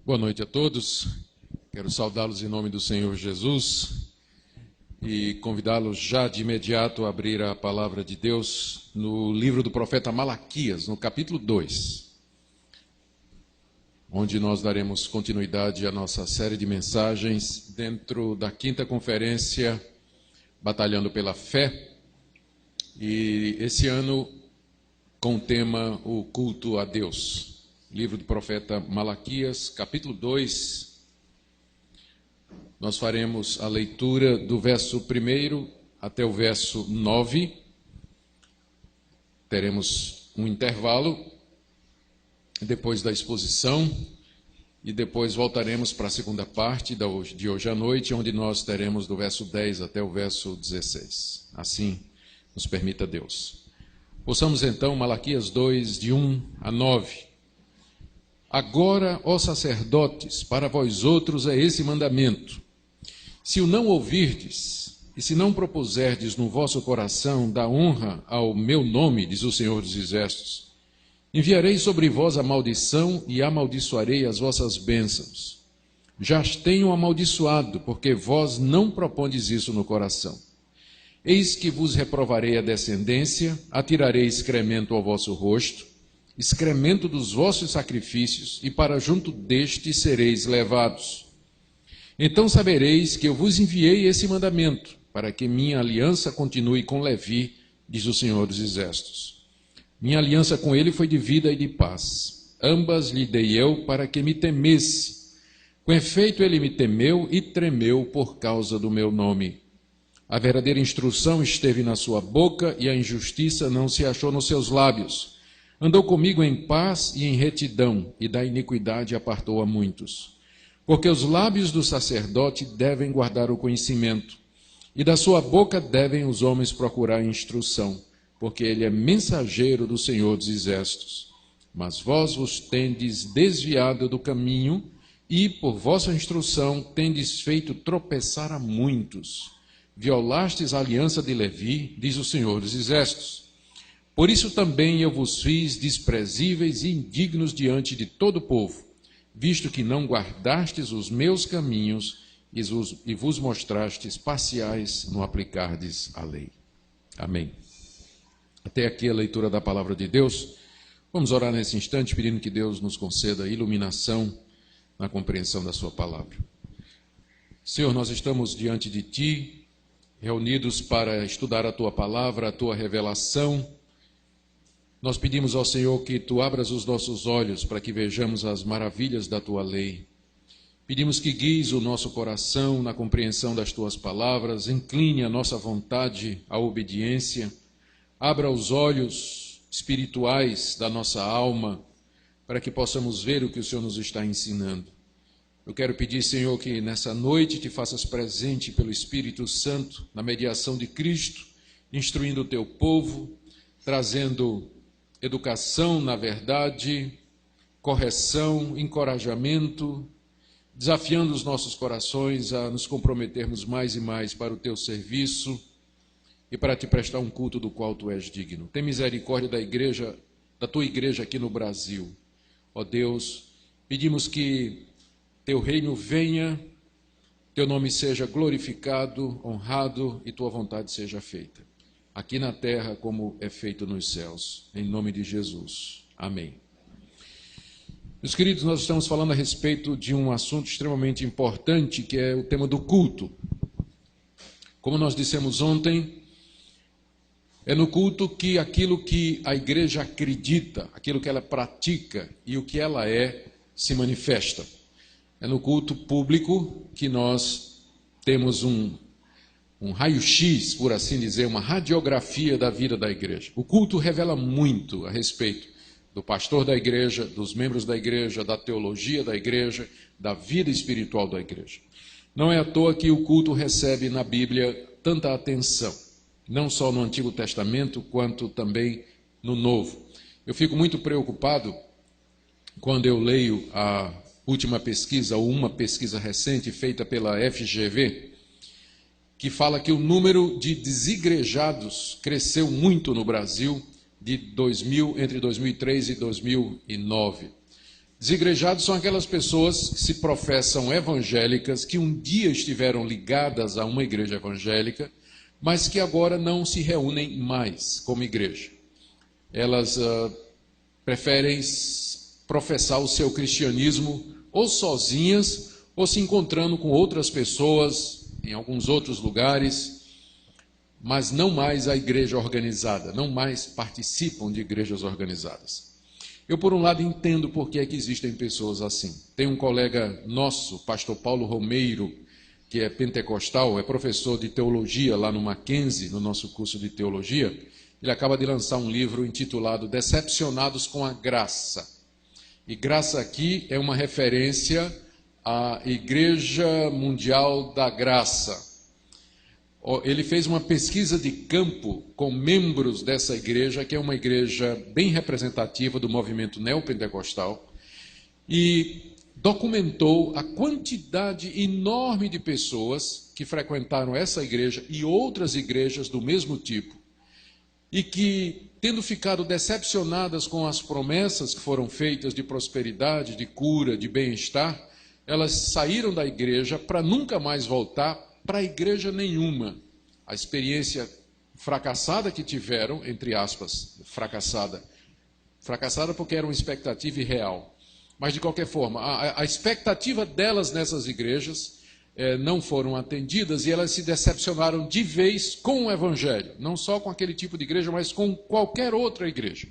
Boa noite a todos. Quero saudá-los em nome do Senhor Jesus e convidá-los já de imediato a abrir a palavra de Deus no livro do profeta Malaquias, no capítulo 2, onde nós daremos continuidade à nossa série de mensagens dentro da 5ª conferência Batalhando pela Fé, e esse ano com o tema O Culto a Deus. Livro do profeta Malaquias, capítulo 2, nós faremos a leitura do verso 1 até o verso 9, teremos um intervalo depois da exposição e depois voltaremos para a segunda parte de hoje à noite, onde nós teremos do verso 10 até o verso 16, assim nos permita Deus. Ouçamos então Malaquias 2, de 1 a 9. Agora, ó sacerdotes, para vós outros é esse mandamento: se o não ouvirdes, e se não propuserdes no vosso coração dar honra ao meu nome, diz o Senhor dos Exércitos, enviarei sobre vós a maldição e amaldiçoarei as vossas bênçãos. Já as tenho amaldiçoado, porque vós não propondes isso no coração. Eis que vos reprovarei a descendência, atirarei excremento ao vosso rosto, excremento dos vossos sacrifícios, e para junto deste sereis levados. Então sabereis que eu vos enviei esse mandamento, para que minha aliança continue com Levi, diz o Senhor dos Exércitos. Minha aliança com ele foi de vida e de paz. Ambas lhe dei eu para que me temesse. Com efeito ele me temeu e tremeu por causa do meu nome. A verdadeira instrução esteve na sua boca e a injustiça não se achou nos seus lábios. Andou comigo em paz e em retidão, e da iniquidade apartou a muitos. Porque os lábios do sacerdote devem guardar o conhecimento, e da sua boca devem os homens procurar instrução, porque ele é mensageiro do Senhor dos Exércitos. Mas vós vos tendes desviado do caminho, e por vossa instrução tendes feito tropeçar a muitos. Violastes a aliança de Levi, diz o Senhor dos Exércitos. Por isso também eu vos fiz desprezíveis e indignos diante de todo o povo, visto que não guardastes os meus caminhos e vos mostrastes parciais no aplicardes a lei. Amém. Até aqui a leitura da palavra de Deus. Vamos orar nesse instante, pedindo que Deus nos conceda iluminação na compreensão da sua palavra. Senhor, nós estamos diante de Ti, reunidos para estudar a Tua palavra, a Tua revelação. Nós pedimos ao Senhor que Tu abras os nossos olhos para que vejamos as maravilhas da Tua lei. Pedimos que guies o nosso coração na compreensão das Tuas palavras, incline a nossa vontade à obediência, abra os olhos espirituais da nossa alma para que possamos ver o que o Senhor nos está ensinando. Eu quero pedir, Senhor, que nessa noite Te faças presente pelo Espírito Santo, na mediação de Cristo, instruindo o Teu povo, trazendo educação na verdade, correção, encorajamento, desafiando os nossos corações a nos comprometermos mais e mais para o Teu serviço e para Te prestar um culto do qual Tu és digno. Tem misericórdia da Tua igreja aqui no Brasil. Ó Deus, pedimos que Teu reino venha, Teu nome seja glorificado, honrado e Tua vontade seja feita, aqui na terra como é feito nos céus, em nome de Jesus. Amém. Meus queridos, nós estamos falando a respeito de um assunto extremamente importante, que é o tema do culto. Como nós dissemos ontem, é no culto que aquilo que a igreja acredita, aquilo que ela pratica e o que ela é, se manifesta. É no culto público que nós temos um raio-x, por assim dizer, uma radiografia da vida da igreja. O culto revela muito a respeito do pastor da igreja, dos membros da igreja, da teologia da igreja, da vida espiritual da igreja. Não é à toa que o culto recebe na Bíblia tanta atenção, não só no Antigo Testamento, quanto também no Novo. Eu fico muito preocupado quando eu leio a última pesquisa, ou uma pesquisa recente feita pela FGV, que fala que o número de desigrejados cresceu muito no Brasil entre 2003 e 2009. Desigrejados são aquelas pessoas que se professam evangélicas, que um dia estiveram ligadas a uma igreja evangélica, mas que agora não se reúnem mais como igreja. Elas preferem professar o seu cristianismo ou sozinhas, ou se encontrando com outras pessoas em alguns outros lugares, mas não mais a igreja organizada, não mais participam de igrejas organizadas. Eu, por um lado, entendo por que é que existem pessoas assim. Tem um colega nosso, pastor Paulo Romeiro, que é pentecostal, é professor de teologia lá no Mackenzie, no nosso curso de teologia. Ele acaba de lançar um livro intitulado Decepcionados com a Graça. E graça aqui é uma referência à Igreja Mundial da Graça. Ele fez uma pesquisa de campo com membros dessa igreja, que é uma igreja bem representativa do movimento neopentecostal, e documentou a quantidade enorme de pessoas que frequentaram essa igreja e outras igrejas do mesmo tipo, e que, tendo ficado decepcionadas com as promessas que foram feitas de prosperidade, de cura, de bem-estar, elas saíram da igreja para nunca mais voltar para a igreja nenhuma. A experiência fracassada que tiveram, entre aspas, fracassada porque era uma expectativa irreal, mas de qualquer forma, a expectativa delas nessas igrejas não foram atendidas e elas se decepcionaram de vez com o evangelho, não só com aquele tipo de igreja, mas com qualquer outra igreja.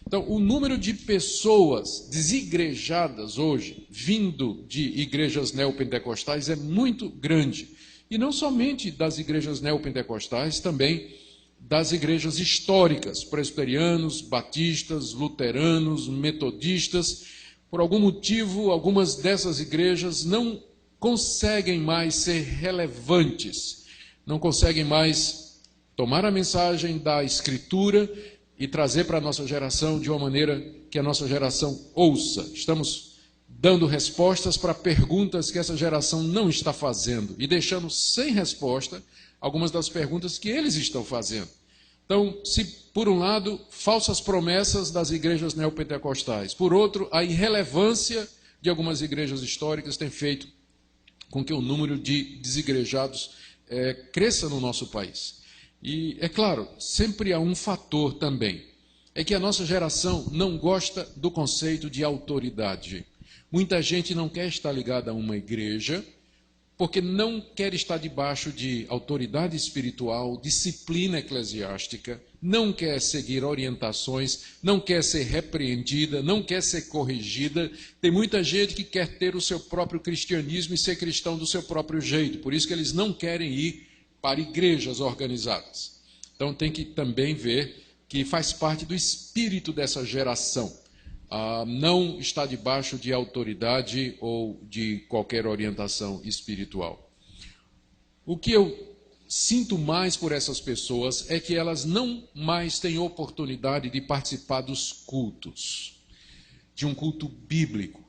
Então, o número de pessoas desigrejadas hoje, vindo de igrejas neopentecostais, é muito grande. E não somente das igrejas neopentecostais, também das igrejas históricas, presbiterianos, batistas, luteranos, metodistas. Por algum motivo, algumas dessas igrejas não conseguem mais ser relevantes, não conseguem mais tomar a mensagem da Escritura e trazer para a nossa geração de uma maneira que a nossa geração ouça. Estamos dando respostas para perguntas que essa geração não está fazendo e deixando sem resposta algumas das perguntas que eles estão fazendo. Então, se por um lado, falsas promessas das igrejas neopentecostais, por outro, a irrelevância de algumas igrejas históricas tem feito com que o número de desigrejados cresça no nosso país. E, é claro, sempre há um fator também, é que a nossa geração não gosta do conceito de autoridade. Muita gente não quer estar ligada a uma igreja, porque não quer estar debaixo de autoridade espiritual, disciplina eclesiástica, não quer seguir orientações, não quer ser repreendida, não quer ser corrigida. Tem muita gente que quer ter o seu próprio cristianismo e ser cristão do seu próprio jeito, por isso que eles não querem ir para igrejas organizadas. Então tem que também ver que faz parte do espírito dessa geração. Não está debaixo de autoridade ou de qualquer orientação espiritual. O que eu sinto mais por essas pessoas é que elas não mais têm oportunidade de participar dos cultos, de um culto bíblico,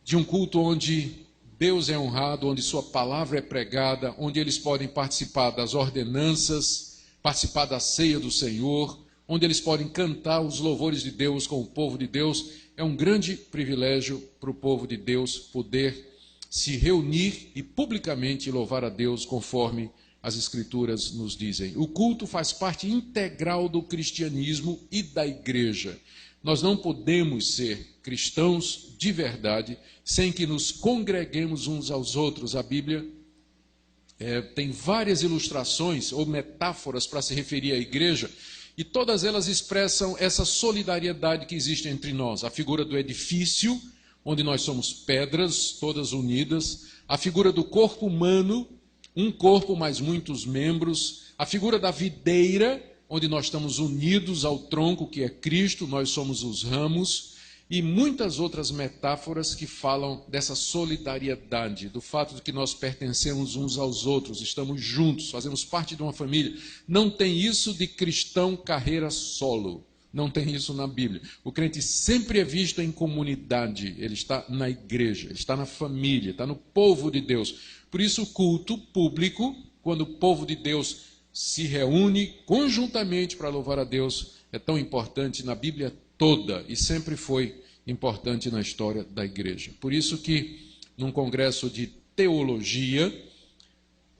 de um culto onde Deus é honrado, onde sua palavra é pregada, onde eles podem participar das ordenanças, participar da ceia do Senhor, onde eles podem cantar os louvores de Deus com o povo de Deus. É um grande privilégio para o povo de Deus poder se reunir e publicamente louvar a Deus conforme as Escrituras nos dizem. O culto faz parte integral do cristianismo e da igreja. Nós não podemos ser cristãos de verdade sem que nos congreguemos uns aos outros. A Bíblia tem várias ilustrações ou metáforas para se referir à igreja, e todas elas expressam essa solidariedade que existe entre nós. A figura do edifício, onde nós somos pedras, todas unidas. A figura do corpo humano, um corpo, mas muitos membros. A figura da videira, onde nós estamos unidos ao tronco que é Cristo, nós somos os ramos. E muitas outras metáforas que falam dessa solidariedade, do fato de que nós pertencemos uns aos outros, estamos juntos, fazemos parte de uma família. Não tem isso de cristão carreira solo, não tem isso na Bíblia. O crente sempre é visto em comunidade, ele está na igreja, ele está na família, está no povo de Deus. Por isso o culto público, quando o povo de Deus se reúne conjuntamente para louvar a Deus, é tão importante na Bíblia toda, e sempre foi importante na história da igreja. Por isso que, num congresso de teologia,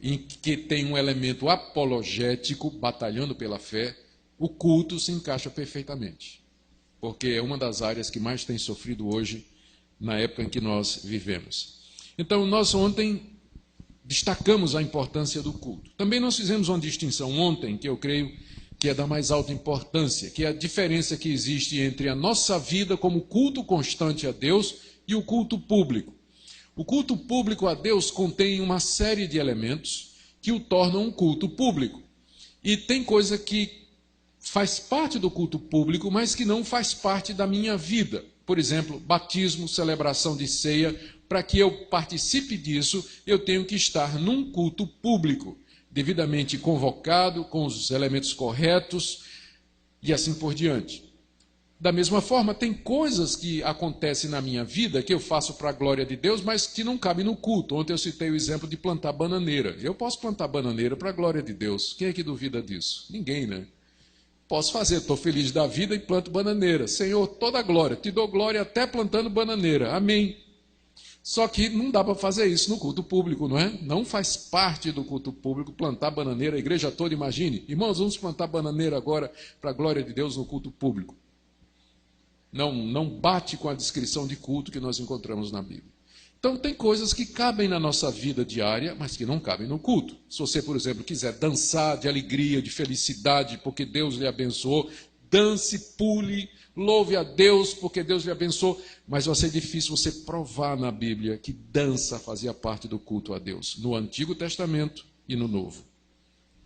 em que tem um elemento apologético, batalhando pela fé, o culto se encaixa perfeitamente, porque é uma das áreas que mais tem sofrido hoje, na época em que nós vivemos. Então, nós ontem destacamos a importância do culto. Também nós fizemos uma distinção ontem, que eu creio que é da mais alta importância, que é a diferença que existe entre a nossa vida como culto constante a Deus e o culto público. O culto público a Deus contém uma série de elementos que o tornam um culto público. E tem coisa que faz parte do culto público, mas que não faz parte da minha vida. Por exemplo, batismo, celebração de ceia. Para que eu participe disso, eu tenho que estar num culto público, devidamente convocado, com os elementos corretos e assim por diante. Da mesma forma, tem coisas que acontecem na minha vida que eu faço para a glória de Deus, mas que não cabem no culto. Ontem eu citei o exemplo de plantar bananeira. Eu posso plantar bananeira para a glória de Deus. Quem é que duvida disso? Ninguém, né? Posso fazer, estou feliz da vida e planto bananeira. Senhor, toda a glória, te dou glória até plantando bananeira. Amém. Só que não dá para fazer isso no culto público, não é? Não faz parte do culto público plantar bananeira, a igreja toda, imagine. Irmãos, vamos plantar bananeira agora para a glória de Deus no culto público. Não bate com a descrição de culto que nós encontramos na Bíblia. Então, tem coisas que cabem na nossa vida diária, mas que não cabem no culto. Se você, por exemplo, quiser dançar de alegria, de felicidade, porque Deus lhe abençoou, dance, pule, louve a Deus, porque Deus lhe abençoou. Mas vai ser difícil você provar na Bíblia que dança fazia parte do culto a Deus, no Antigo Testamento e no Novo.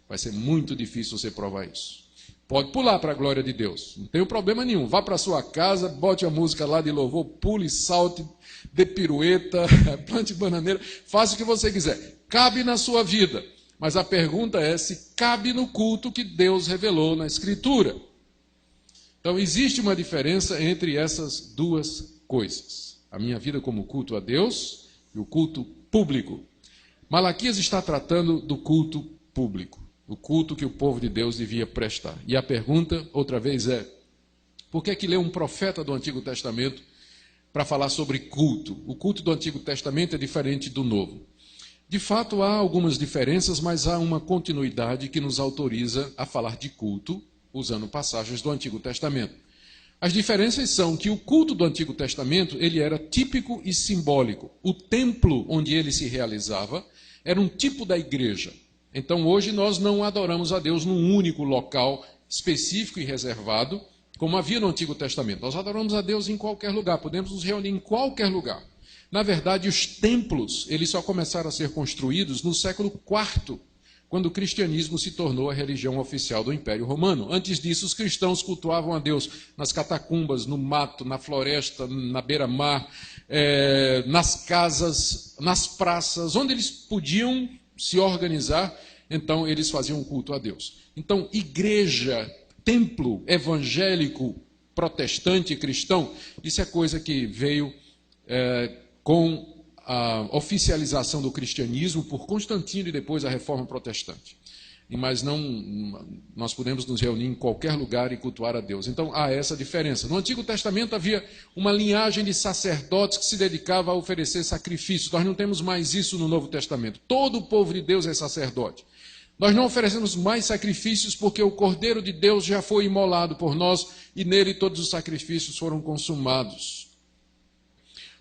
Vai ser muito difícil você provar isso. Pode pular para a glória de Deus, não tem problema nenhum. Vá para a sua casa, bote a música lá de louvor, pule, salte, dê pirueta, plante bananeira, faça o que você quiser. Cabe na sua vida. Mas a pergunta é se cabe no culto que Deus revelou na Escritura. Então, existe uma diferença entre essas duas coisas. A minha vida como culto a Deus e o culto público. Malaquias está tratando do culto público, o culto que o povo de Deus devia prestar. E a pergunta, outra vez, é: por que é que lê um profeta do Antigo Testamento para falar sobre culto? O culto do Antigo Testamento é diferente do Novo. De fato, há algumas diferenças, mas há uma continuidade que nos autoriza a falar de culto, usando passagens do Antigo Testamento. As diferenças são que o culto do Antigo Testamento ele era típico e simbólico. O templo onde ele se realizava era um tipo da igreja. Então, hoje nós não adoramos a Deus num único local específico e reservado, como havia no Antigo Testamento. Nós adoramos a Deus em qualquer lugar, podemos nos reunir em qualquer lugar. Na verdade, os templos eles só começaram a ser construídos no século IV, quando o cristianismo se tornou a religião oficial do Império Romano. Antes disso, os cristãos cultuavam a Deus nas catacumbas, no mato, na floresta, na beira-mar, nas casas, nas praças, onde eles podiam se organizar, então eles faziam culto a Deus. Então, igreja, templo evangélico, protestante, cristão, isso é coisa que veio com a oficialização do cristianismo por Constantino e depois a reforma protestante. Mas nós podemos nos reunir em qualquer lugar e cultuar a Deus. Então há essa diferença. No Antigo Testamento havia uma linhagem de sacerdotes que se dedicava a oferecer sacrifícios. Nós não temos mais isso no Novo Testamento. Todo o povo de Deus é sacerdote. Nós não oferecemos mais sacrifícios porque o Cordeiro de Deus já foi imolado por nós e nele todos os sacrifícios foram consumados.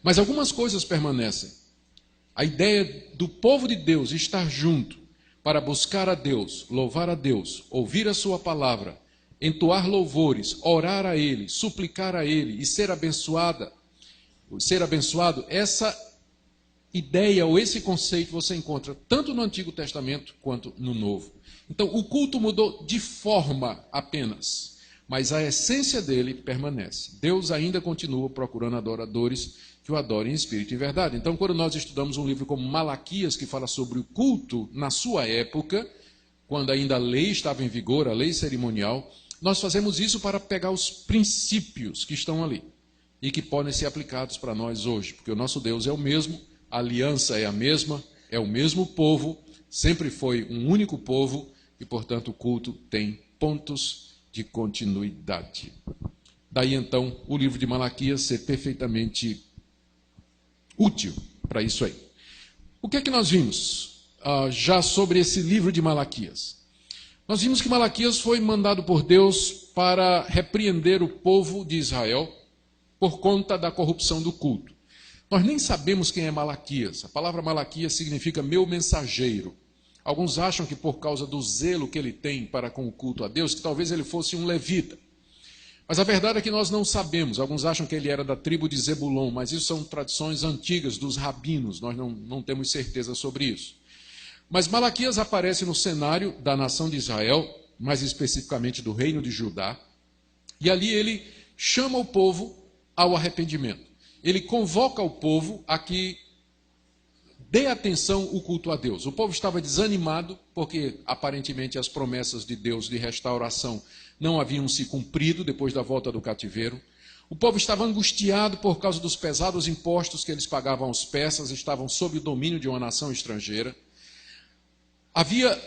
Mas algumas coisas permanecem. A ideia do povo de Deus estar junto para buscar a Deus, louvar a Deus, ouvir a sua palavra, entoar louvores, orar a Ele, suplicar a Ele e ser abençoado, essa ideia ou esse conceito você encontra tanto no Antigo Testamento quanto no Novo. Então o culto mudou de forma apenas, mas a essência dele permanece. Deus ainda continua procurando adoradores que o adorem em espírito e verdade. Então, quando nós estudamos um livro como Malaquias, que fala sobre o culto na sua época, quando ainda a lei estava em vigor, a lei cerimonial, nós fazemos isso para pegar os princípios que estão ali e que podem ser aplicados para nós hoje, porque o nosso Deus é o mesmo, a aliança é a mesma, é o mesmo povo, sempre foi um único povo e, portanto, o culto tem pontos de continuidade. Daí então o livro de Malaquias ser perfeitamente útil para isso aí. O que é que nós vimos já sobre esse livro de Malaquias? Nós vimos que Malaquias foi mandado por Deus para repreender o povo de Israel por conta da corrupção do culto. Nós nem sabemos quem é Malaquias. A palavra Malaquias significa meu mensageiro. Alguns acham que por causa do zelo que ele tem para com o culto a Deus, que talvez ele fosse um levita. Mas a verdade é que nós não sabemos. Alguns acham que ele era da tribo de Zebulon, mas isso são tradições antigas dos rabinos. Nós não temos certeza sobre isso. Mas Malaquias aparece no cenário da nação de Israel, mais especificamente do reino de Judá, e ali ele chama o povo ao arrependimento. Ele convoca o povo a que dê atenção ao culto a Deus. O povo estava desanimado, porque aparentemente as promessas de Deus de restauração não haviam se cumprido depois da volta do cativeiro. O povo estava angustiado por causa dos pesados impostos que eles pagavam aos persas, estavam sob o domínio de uma nação estrangeira. Havia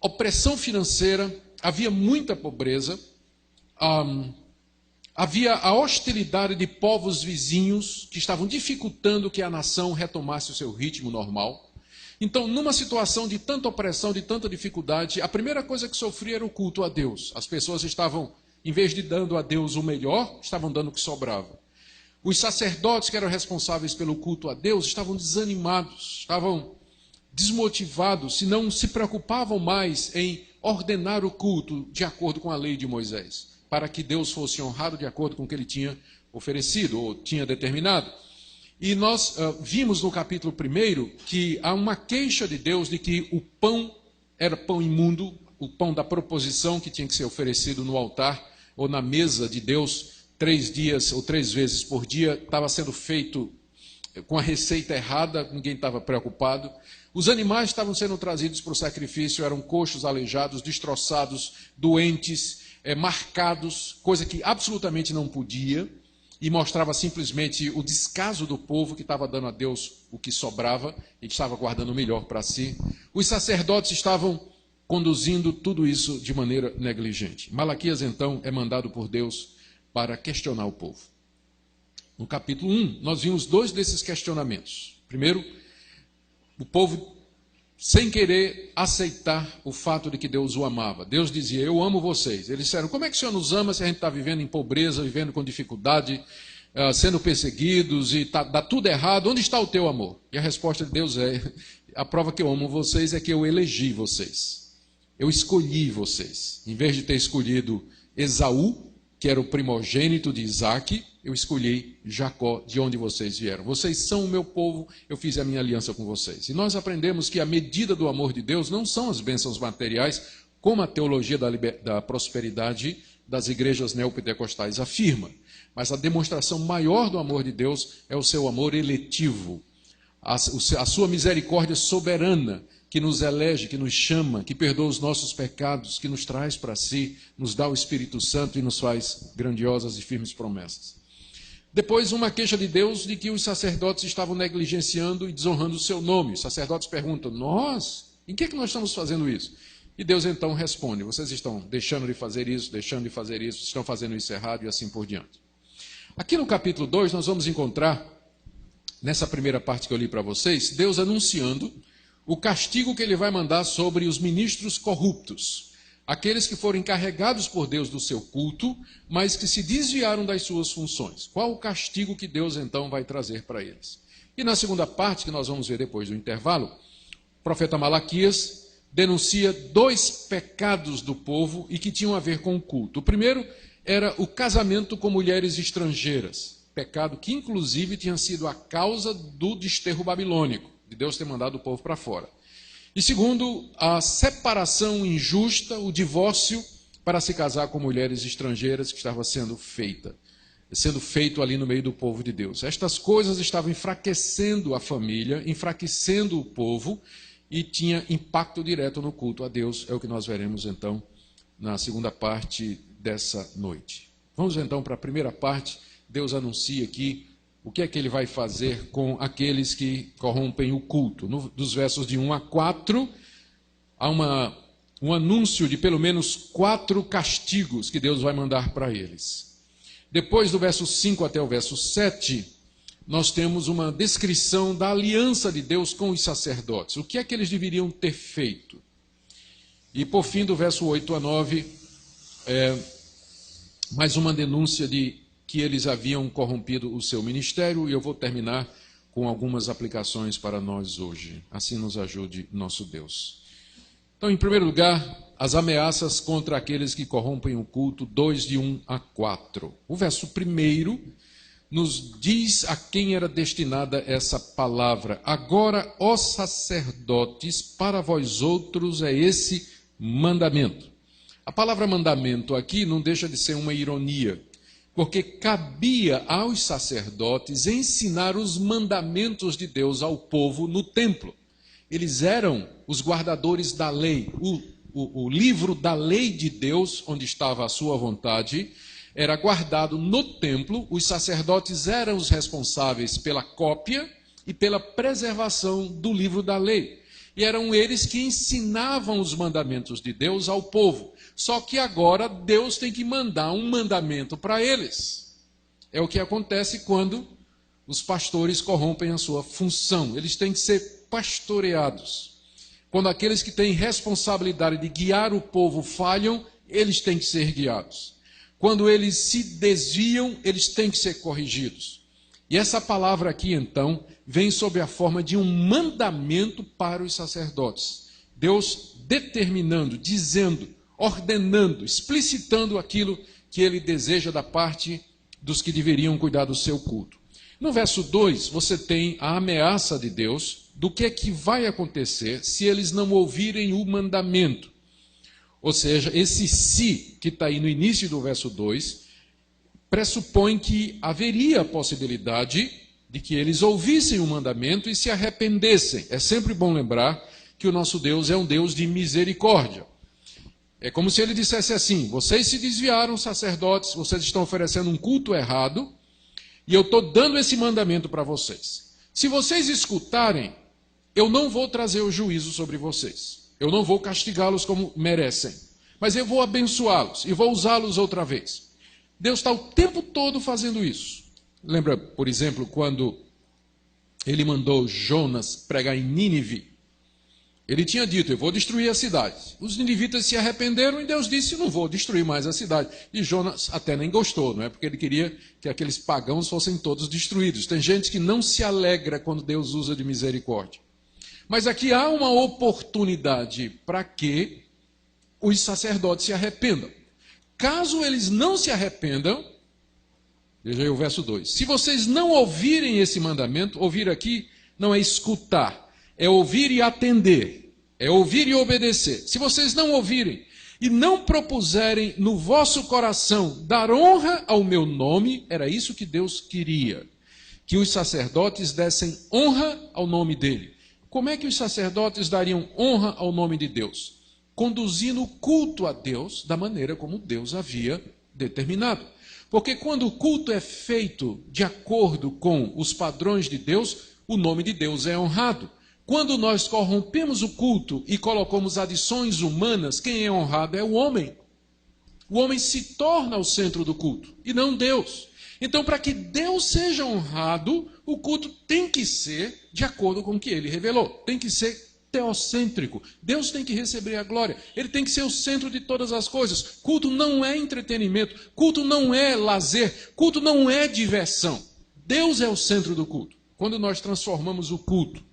opressão financeira, havia muita pobreza, havia a hostilidade de povos vizinhos que estavam dificultando que a nação retomasse o seu ritmo normal. Então, numa situação de tanta opressão, de tanta dificuldade, a primeira coisa que sofria era o culto a Deus. As pessoas estavam, em vez de dando a Deus o melhor, estavam dando o que sobrava. Os sacerdotes que eram responsáveis pelo culto a Deus estavam desanimados, estavam desmotivados, se não se preocupavam mais em ordenar o culto de acordo com a lei de Moisés, para que Deus fosse honrado de acordo com o que ele tinha oferecido ou tinha determinado. E nós vimos no capítulo 1 que há uma queixa de Deus de que o pão era pão imundo, o pão da proposição que tinha que ser oferecido no altar ou na mesa de Deus 3 dias ou 3 vezes por dia, estava sendo feito com a receita errada, ninguém estava preocupado. Os animais estavam sendo trazidos para o sacrifício, eram coxos, aleijados, destroçados, doentes, marcados, coisa que absolutamente não podia, e mostrava simplesmente o descaso do povo que estava dando a Deus o que sobrava e que estava guardando o melhor para si. Os sacerdotes estavam conduzindo tudo isso de maneira negligente. Malaquias, então, é mandado por Deus para questionar o povo. No capítulo 1, nós vimos 2 desses questionamentos. Primeiro, o povo, sem querer aceitar o fato de que Deus o amava. Deus dizia, eu amo vocês. Eles disseram, como é que o Senhor nos ama se a gente está vivendo em pobreza, vivendo com dificuldade, sendo perseguidos e dá tudo errado? Onde está o teu amor? E a resposta de Deus é, a prova que eu amo vocês é que eu elegi vocês. Eu escolhi vocês. Em vez de ter escolhido Esaú, que era o primogênito de Isaac, eu escolhi Jacó, de onde vocês vieram. Vocês são o meu povo, eu fiz a minha aliança com vocês. E nós aprendemos que a medida do amor de Deus não são as bênçãos materiais, como a teologia da prosperidade das igrejas neopentecostais afirma. Mas a demonstração maior do amor de Deus é o seu amor eletivo, a sua misericórdia soberana, que nos elege, que nos chama, que perdoa os nossos pecados, que nos traz para si, nos dá o Espírito Santo e nos faz grandiosas e firmes promessas. Depois, uma queixa de Deus de que os sacerdotes estavam negligenciando e desonrando o seu nome. Os sacerdotes perguntam, nós? Em que nós estamos fazendo isso? E Deus então responde, vocês estão deixando de fazer isso, estão fazendo isso errado e assim por diante. Aqui no capítulo 2, nós vamos encontrar, nessa primeira parte que eu li para vocês, Deus anunciando o castigo que ele vai mandar sobre os ministros corruptos, aqueles que foram encarregados por Deus do seu culto, mas que se desviaram das suas funções. Qual o castigo que Deus então vai trazer para eles? E na segunda parte, que nós vamos ver depois do intervalo, o profeta Malaquias denuncia 2 pecados do povo e que tinham a ver com o culto. O primeiro era o casamento com mulheres estrangeiras, pecado que inclusive tinha sido a causa do desterro babilônico, de Deus ter mandado o povo para fora. E segundo, a separação injusta, o divórcio para se casar com mulheres estrangeiras que estava sendo feito ali no meio do povo de Deus. Estas coisas estavam enfraquecendo a família, enfraquecendo o povo e tinha impacto direto no culto a Deus. É o que nós veremos então na segunda parte dessa noite. Vamos então para a primeira parte. Deus anuncia aqui o que é que ele vai fazer com aqueles que corrompem o culto. Dos versos de 1 a 4, há um anúncio de pelo menos 4 castigos que Deus vai mandar para eles. Depois do verso 5 até o verso 7, nós temos uma descrição da aliança de Deus com os sacerdotes. O que é que eles deveriam ter feito? E por fim, do verso 8 a 9, mais uma denúncia de que eles haviam corrompido o seu ministério, e eu vou terminar com algumas aplicações para nós hoje. Assim nos ajude nosso Deus. Então, em primeiro lugar, as ameaças contra aqueles que corrompem o culto, 2 de 1 a 4. O verso 1 nos diz a quem era destinada essa palavra. Agora, ó sacerdotes, para vós outros é esse mandamento. A palavra mandamento aqui não deixa de ser uma ironia, porque cabia aos sacerdotes ensinar os mandamentos de Deus ao povo no templo. Eles eram os guardadores da lei. O livro da lei de Deus, onde estava a sua vontade, era guardado no templo. Os sacerdotes eram os responsáveis pela cópia e pela preservação do livro da lei. E eram eles que ensinavam os mandamentos de Deus ao povo. Só que agora Deus tem que mandar um mandamento para eles. É o que acontece quando os pastores corrompem a sua função. Eles têm que ser pastoreados. Quando aqueles que têm responsabilidade de guiar o povo falham, eles têm que ser guiados. Quando eles se desviam, eles têm que ser corrigidos. E essa palavra aqui, então, vem sob a forma de um mandamento para os sacerdotes. Deus determinando, dizendo, ordenando, explicitando aquilo que ele deseja da parte dos que deveriam cuidar do seu culto. No verso 2, você tem a ameaça de Deus do que é que vai acontecer se eles não ouvirem o mandamento. Ou seja, esse se que está aí no início do verso 2, pressupõe que haveria a possibilidade de que eles ouvissem o mandamento e se arrependessem. É sempre bom lembrar que o nosso Deus é um Deus de misericórdia. É como se ele dissesse assim: vocês se desviaram, sacerdotes, vocês estão oferecendo um culto errado, e eu estou dando esse mandamento para vocês. Se vocês escutarem, eu não vou trazer o juízo sobre vocês. Eu não vou castigá-los como merecem. Mas eu vou abençoá-los e vou usá-los outra vez. Deus está o tempo todo fazendo isso. Lembra, por exemplo, quando ele mandou Jonas pregar em Nínive? Ele tinha dito: eu vou destruir a cidade. Os ninivitas se arrependeram e Deus disse: não vou destruir mais a cidade. E Jonas até nem gostou, não é? Porque ele queria que aqueles pagãos fossem todos destruídos. Tem gente que não se alegra quando Deus usa de misericórdia. Mas aqui há uma oportunidade para que os sacerdotes se arrependam. Caso eles não se arrependam, veja aí o verso 2. Se vocês não ouvirem esse mandamento, ouvir aqui não é escutar, é ouvir e atender, é ouvir e obedecer. Se vocês não ouvirem e não propuserem no vosso coração dar honra ao meu nome, era isso que Deus queria, que os sacerdotes dessem honra ao nome dele. Como é que os sacerdotes dariam honra ao nome de Deus? Conduzindo o culto a Deus da maneira como Deus havia determinado. Porque quando o culto é feito de acordo com os padrões de Deus, o nome de Deus é honrado. Quando nós corrompemos o culto e colocamos adições humanas, quem é honrado é o homem. O homem se torna o centro do culto e não Deus. Então, para que Deus seja honrado, o culto tem que ser de acordo com o que ele revelou. Tem que ser teocêntrico. Deus tem que receber a glória. Ele tem que ser o centro de todas as coisas. Culto não é entretenimento. Culto não é lazer. Culto não é diversão. Deus é o centro do culto. Quando nós transformamos o culto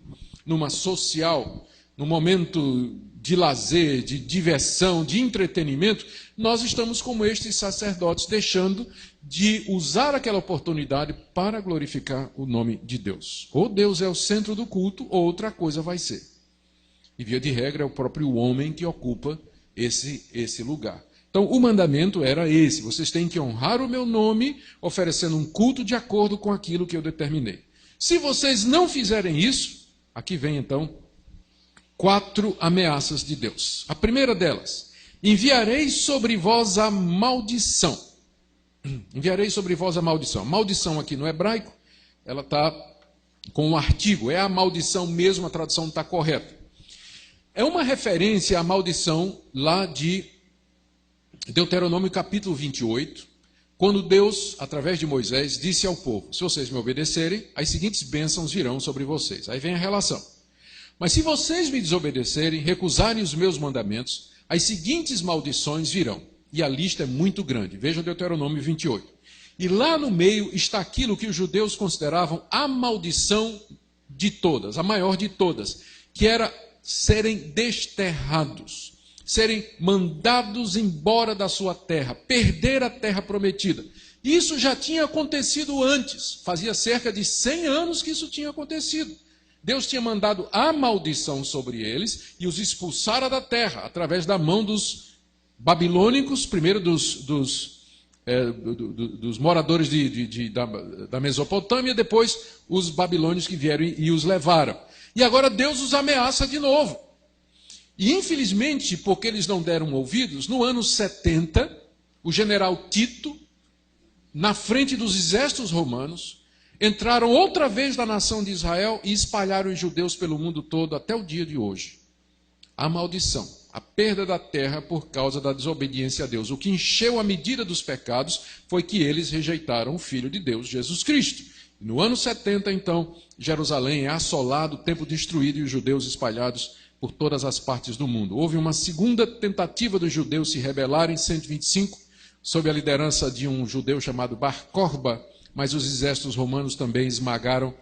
numa social, num momento de lazer, de diversão, de entretenimento, nós estamos como estes sacerdotes, deixando de usar aquela oportunidade para glorificar o nome de Deus. Ou Deus é o centro do culto, ou outra coisa vai ser. E via de regra é o próprio homem que ocupa esse lugar. Então o mandamento era esse: vocês têm que honrar o meu nome, oferecendo um culto de acordo com aquilo que eu determinei. Se vocês não fizerem isso, aqui vem então 4 ameaças de Deus. A primeira delas: enviarei sobre vós a maldição. Enviarei sobre vós a maldição. Maldição aqui no hebraico, ela está com um artigo, é a maldição mesmo, a tradução está correta. É uma referência à maldição lá de Deuteronômio capítulo 28, quando Deus, através de Moisés, disse ao povo: se vocês me obedecerem, as seguintes bênçãos virão sobre vocês. Aí vem a relação. Mas se vocês me desobedecerem, recusarem os meus mandamentos, as seguintes maldições virão. E a lista é muito grande. Veja Deuteronômio 28. E lá no meio está aquilo que os judeus consideravam a maldição de todas, a maior de todas, que era serem desterrados, serem mandados embora da sua terra, perder a terra prometida. Isso já tinha acontecido antes, fazia cerca de 100 anos que isso tinha acontecido. Deus tinha mandado a maldição sobre eles e os expulsara da terra, através da mão dos babilônicos, primeiro dos moradores da Mesopotâmia, depois os babilônios que vieram e os levaram. E agora Deus os ameaça de novo. E infelizmente, porque eles não deram ouvidos, no ano 70, o general Tito, na frente dos exércitos romanos, entraram outra vez na nação de Israel e espalharam os judeus pelo mundo todo até o dia de hoje. A maldição, a perda da terra por causa da desobediência a Deus. O que encheu a medida dos pecados foi que eles rejeitaram o Filho de Deus, Jesus Cristo. No ano 70, então, Jerusalém é assolado, o templo destruído e os judeus espalhados por todas as partes do mundo. Houve uma segunda tentativa dos judeus se rebelarem em 125, sob a liderança de um judeu chamado Bar Corba, mas os exércitos romanos também esmagaram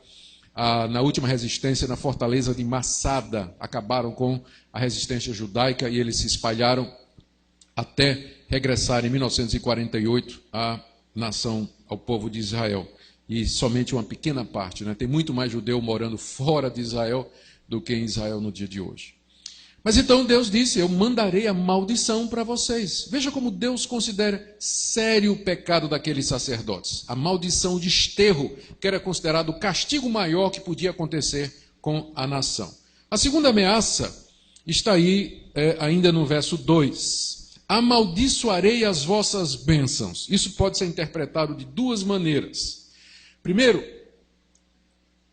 na última resistência na fortaleza de Massada, acabaram com a resistência judaica e eles se espalharam até regressar em 1948 à nação, ao povo de Israel. E somente uma pequena parte, né? Tem muito mais judeu morando fora de Israel do que em Israel no dia de hoje. Mas então Deus disse: eu mandarei a maldição para vocês. Veja como Deus considera sério o pecado daqueles sacerdotes. A maldição de esterro, que era considerado o castigo maior que podia acontecer com a nação. A segunda ameaça está aí ainda no verso 2. Amaldiçoarei as vossas bênçãos. Isso pode ser interpretado de duas maneiras. Primeiro,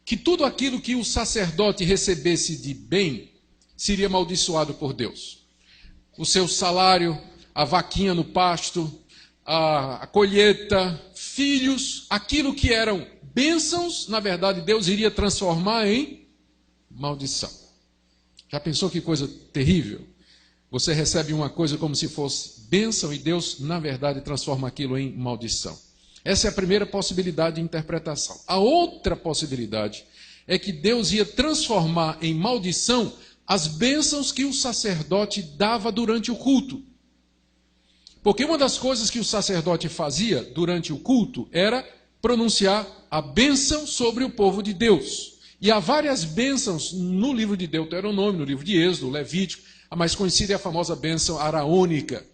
que tudo aquilo que o sacerdote recebesse de bem seria amaldiçoado por Deus. O seu salário, a vaquinha no pasto, a colheita, filhos, aquilo que eram bênçãos, na verdade Deus iria transformar em maldição. Já pensou que coisa terrível? Você recebe uma coisa como se fosse bênção e Deus, na verdade, transforma aquilo em maldição. Essa é a primeira possibilidade de interpretação. A outra possibilidade é que Deus ia transformar em maldição as bênçãos que o sacerdote dava durante o culto. Porque uma das coisas que o sacerdote fazia durante o culto era pronunciar a bênção sobre o povo de Deus. E há várias bênçãos no livro de Deuteronômio, no livro de Êxodo, Levítico. A mais conhecida é a famosa bênção araônica.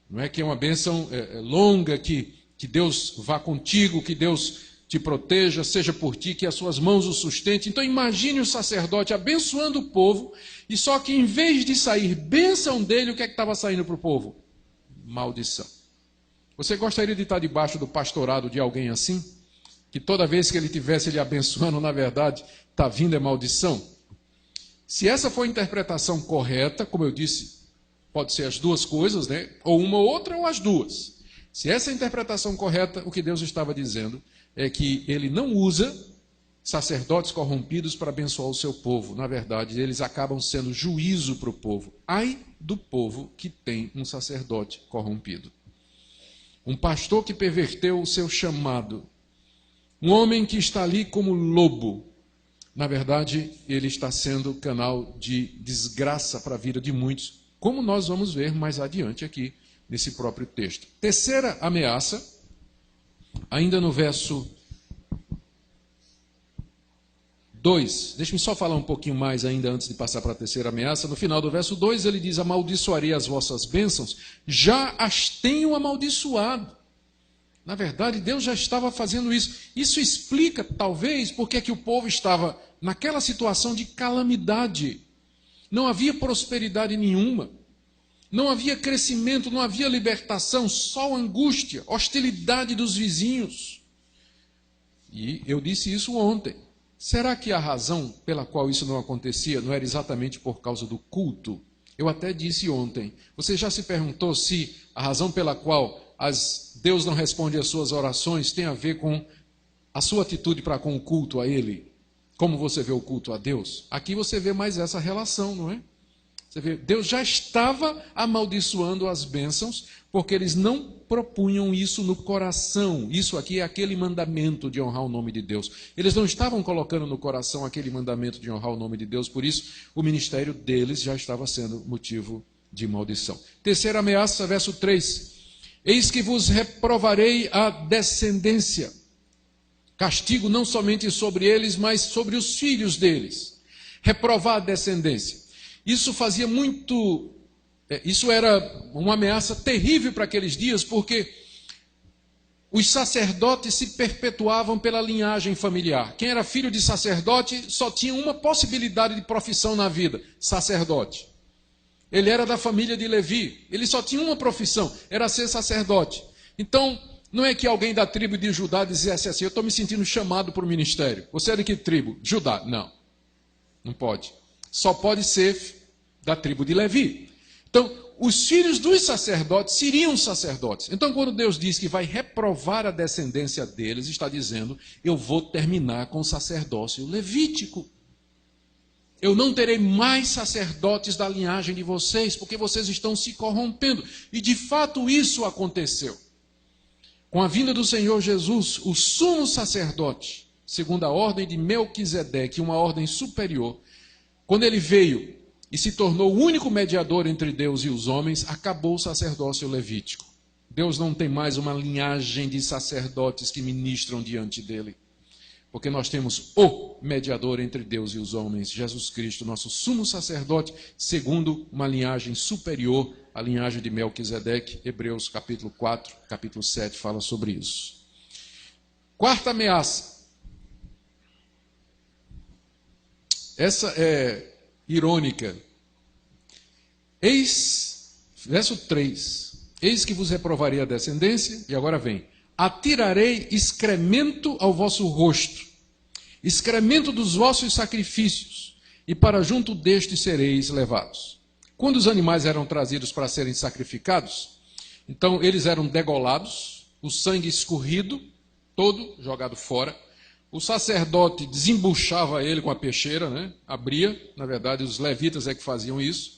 Não é que é uma bênção longa que Deus vá contigo, que Deus te proteja, seja por ti, que as suas mãos o sustentem. Então imagine o sacerdote abençoando o povo, e só que em vez de sair bênção dele, o que é que estava saindo para o povo? Maldição. Você gostaria de estar debaixo do pastorado de alguém assim? Que toda vez que ele estivesse lhe abençoando, na verdade, está vindo a maldição? Se essa for a interpretação correta, como eu disse, pode ser as duas coisas, né? Ou uma ou outra, ou as duas. Se essa é a interpretação correta, o que Deus estava dizendo é que ele não usa sacerdotes corrompidos para abençoar o seu povo. Na verdade, eles acabam sendo juízo para o povo. Ai do povo que tem um sacerdote corrompido. Um pastor que perverteu o seu chamado. Um homem que está ali como lobo. Na verdade, ele está sendo canal de desgraça para a vida de muitos, como nós vamos ver mais adiante aqui nesse próprio texto. Terceira ameaça, ainda no verso 2. Deixa-me só falar um pouquinho mais ainda antes de passar para a terceira ameaça. No final do verso 2 ele diz: amaldiçoarei as vossas bênçãos, já as tenho amaldiçoado. Na verdade, Deus já estava fazendo isso. Isso explica, talvez, porque é que o povo estava naquela situação de calamidade. Não havia prosperidade nenhuma. Não havia crescimento, não havia libertação, só angústia, hostilidade dos vizinhos. E eu disse isso ontem. Será que a razão pela qual isso não acontecia não era exatamente por causa do culto? Eu até disse ontem. Você já se perguntou se a razão pela qual Deus não responde às suas orações tem a ver com a sua atitude para com o culto a Ele. Como você vê o culto a Deus? Aqui você vê mais essa relação, não é? Você vê, Deus já estava amaldiçoando as bênçãos, porque eles não propunham isso no coração. Isso aqui é aquele mandamento de honrar o nome de Deus. Eles não estavam colocando no coração aquele mandamento de honrar o nome de Deus, por isso o ministério deles já estava sendo motivo de maldição. Terceira ameaça, verso 3. Eis que vos reprovarei a descendência. Castigo não somente sobre eles, mas sobre os filhos deles. Reprovar a descendência. Isso era uma ameaça terrível para aqueles dias, porque os sacerdotes se perpetuavam pela linhagem familiar. Quem era filho de sacerdote só tinha uma possibilidade de profissão na vida: sacerdote. Ele era da família de Levi, ele só tinha uma profissão, era ser sacerdote. Então, não é que alguém da tribo de Judá dissesse assim: eu estou me sentindo chamado para o ministério. Você é de que tribo? Judá. Não, não pode. Só pode ser da tribo de Levi. Então, os filhos dos sacerdotes seriam sacerdotes. Então, quando Deus diz que vai reprovar a descendência deles, está dizendo: eu vou terminar com o sacerdócio levítico. Eu não terei mais sacerdotes da linhagem de vocês, porque vocês estão se corrompendo. E de fato isso aconteceu. Com a vinda do Senhor Jesus, o sumo sacerdote, segundo a ordem de Melquisedeque, uma ordem superior, quando ele veio e se tornou o único mediador entre Deus e os homens, acabou o sacerdócio levítico. Deus não tem mais uma linhagem de sacerdotes que ministram diante dele. Porque nós temos o mediador entre Deus e os homens, Jesus Cristo, nosso sumo sacerdote, segundo uma linhagem superior, a linhagem de Melquisedeque. Hebreus capítulo 4, capítulo 7 fala sobre isso. Quarta ameaça. Essa é irônica. Verso 3. Eis que vos reprovarei a descendência, e agora vem. Atirarei excremento ao vosso rosto, excremento dos vossos sacrifícios, e para junto destes sereis levados. Quando os animais eram trazidos para serem sacrificados, então eles eram degolados, o sangue escorrido, todo jogado fora. O sacerdote desembuchava ele com a peixeira, né? Abria, na verdade os levitas é que faziam isso,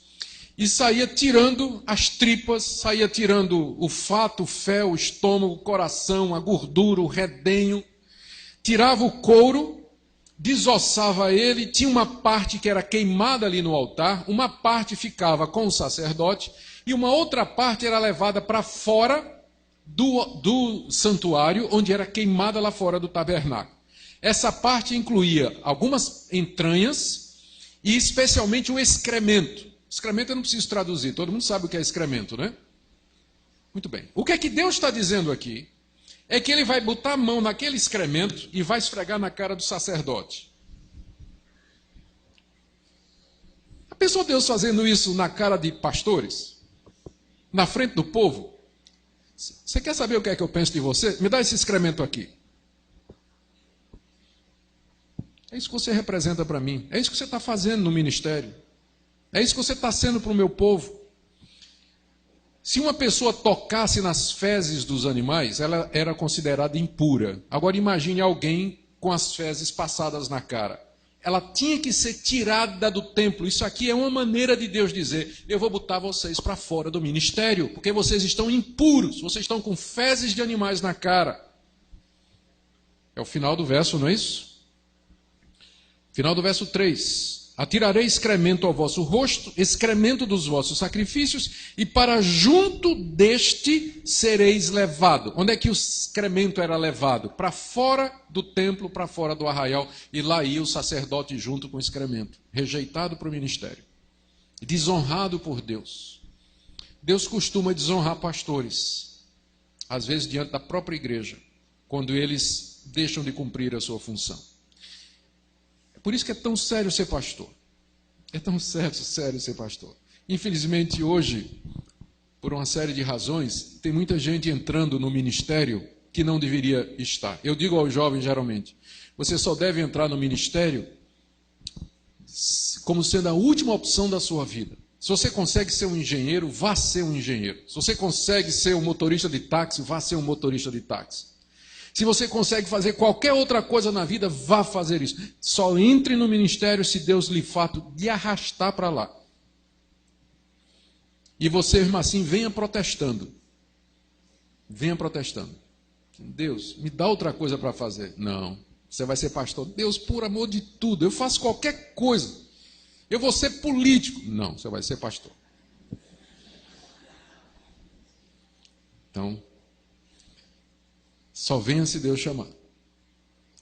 e saía tirando as tripas, saía tirando o fato, o fel, o estômago, o coração, a gordura, o redenho, tirava o couro, desossava ele, tinha uma parte que era queimada ali no altar, uma parte ficava com o sacerdote, e uma outra parte era levada para fora do santuário, onde era queimada lá fora do tabernáculo. Essa parte incluía algumas entranhas e especialmente o excremento. Excremento eu não preciso traduzir, todo mundo sabe o que é excremento, né? Muito bem. O que é que Deus está dizendo aqui? É que ele vai botar a mão naquele excremento e vai esfregar na cara do sacerdote. Já pensou Deus fazendo isso na cara de pastores? Na frente do povo? Você quer saber o que é que eu penso de você? Me dá esse excremento aqui. É isso que você representa para mim. É isso que você está fazendo no ministério. É isso que você está sendo para o meu povo. Se uma pessoa tocasse nas fezes dos animais, ela era considerada impura. Agora imagine alguém com as fezes passadas na cara. Ela tinha que ser tirada do templo. Isso aqui é uma maneira de Deus dizer: eu vou botar vocês para fora do ministério, porque vocês estão impuros, vocês estão com fezes de animais na cara. É o final do verso, não é isso? Final do verso 3. Atirarei excremento ao vosso rosto, excremento dos vossos sacrifícios, e para junto deste sereis levado. Onde é que o excremento era levado? Para fora do templo, para fora do arraial, e lá ia o sacerdote junto com o excremento, rejeitado para o ministério, desonrado por Deus. Deus costuma desonrar pastores, às vezes diante da própria igreja, quando eles deixam de cumprir a sua função. Por isso que é tão sério ser pastor. É tão sério ser pastor. Infelizmente, hoje, por uma série de razões, tem muita gente entrando no ministério que não deveria estar. Eu digo aos jovens, geralmente, você só deve entrar no ministério como sendo a última opção da sua vida. Se você consegue ser um engenheiro, vá ser um engenheiro. Se você consegue ser um motorista de táxi, vá ser um motorista de táxi. Se você consegue fazer qualquer outra coisa na vida, vá fazer isso. Só entre no ministério se Deus lhe fato de arrastar para lá. E você, irmão, assim, venha protestando. Venha protestando. Deus, me dá outra coisa para fazer. Não, você vai ser pastor. Deus, por amor de tudo, eu faço qualquer coisa. Eu vou ser político. Não, você vai ser pastor. Então, só venha se Deus chamar.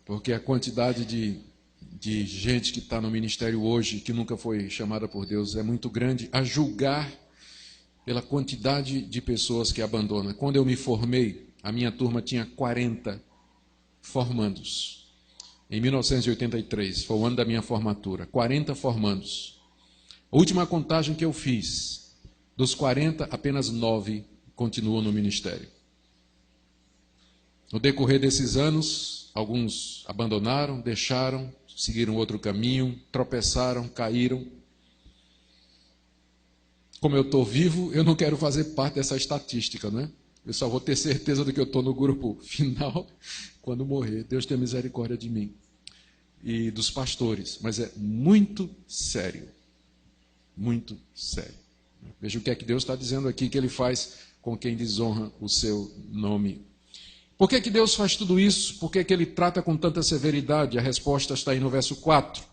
Porque a quantidade de gente que está no ministério hoje, que nunca foi chamada por Deus, é muito grande, a julgar pela quantidade de pessoas que abandonam. Quando eu me formei, a minha turma tinha 40 formandos. Em 1983, foi o ano da minha formatura, 40 formandos. A última contagem que eu fiz, dos 40, apenas 9 continuam no ministério. No decorrer desses anos, alguns abandonaram, deixaram, seguiram outro caminho, tropeçaram, caíram. Como eu estou vivo, eu não quero fazer parte dessa estatística, né? Eu só vou ter certeza de que eu estou no grupo final quando morrer. Deus tenha misericórdia de mim e dos pastores. Mas é muito sério. Muito sério. Veja o que é que Deus está dizendo aqui que Ele faz com quem desonra o seu nome. Por que Deus faz tudo isso? Por que Ele trata com tanta severidade? A resposta está aí no verso 4.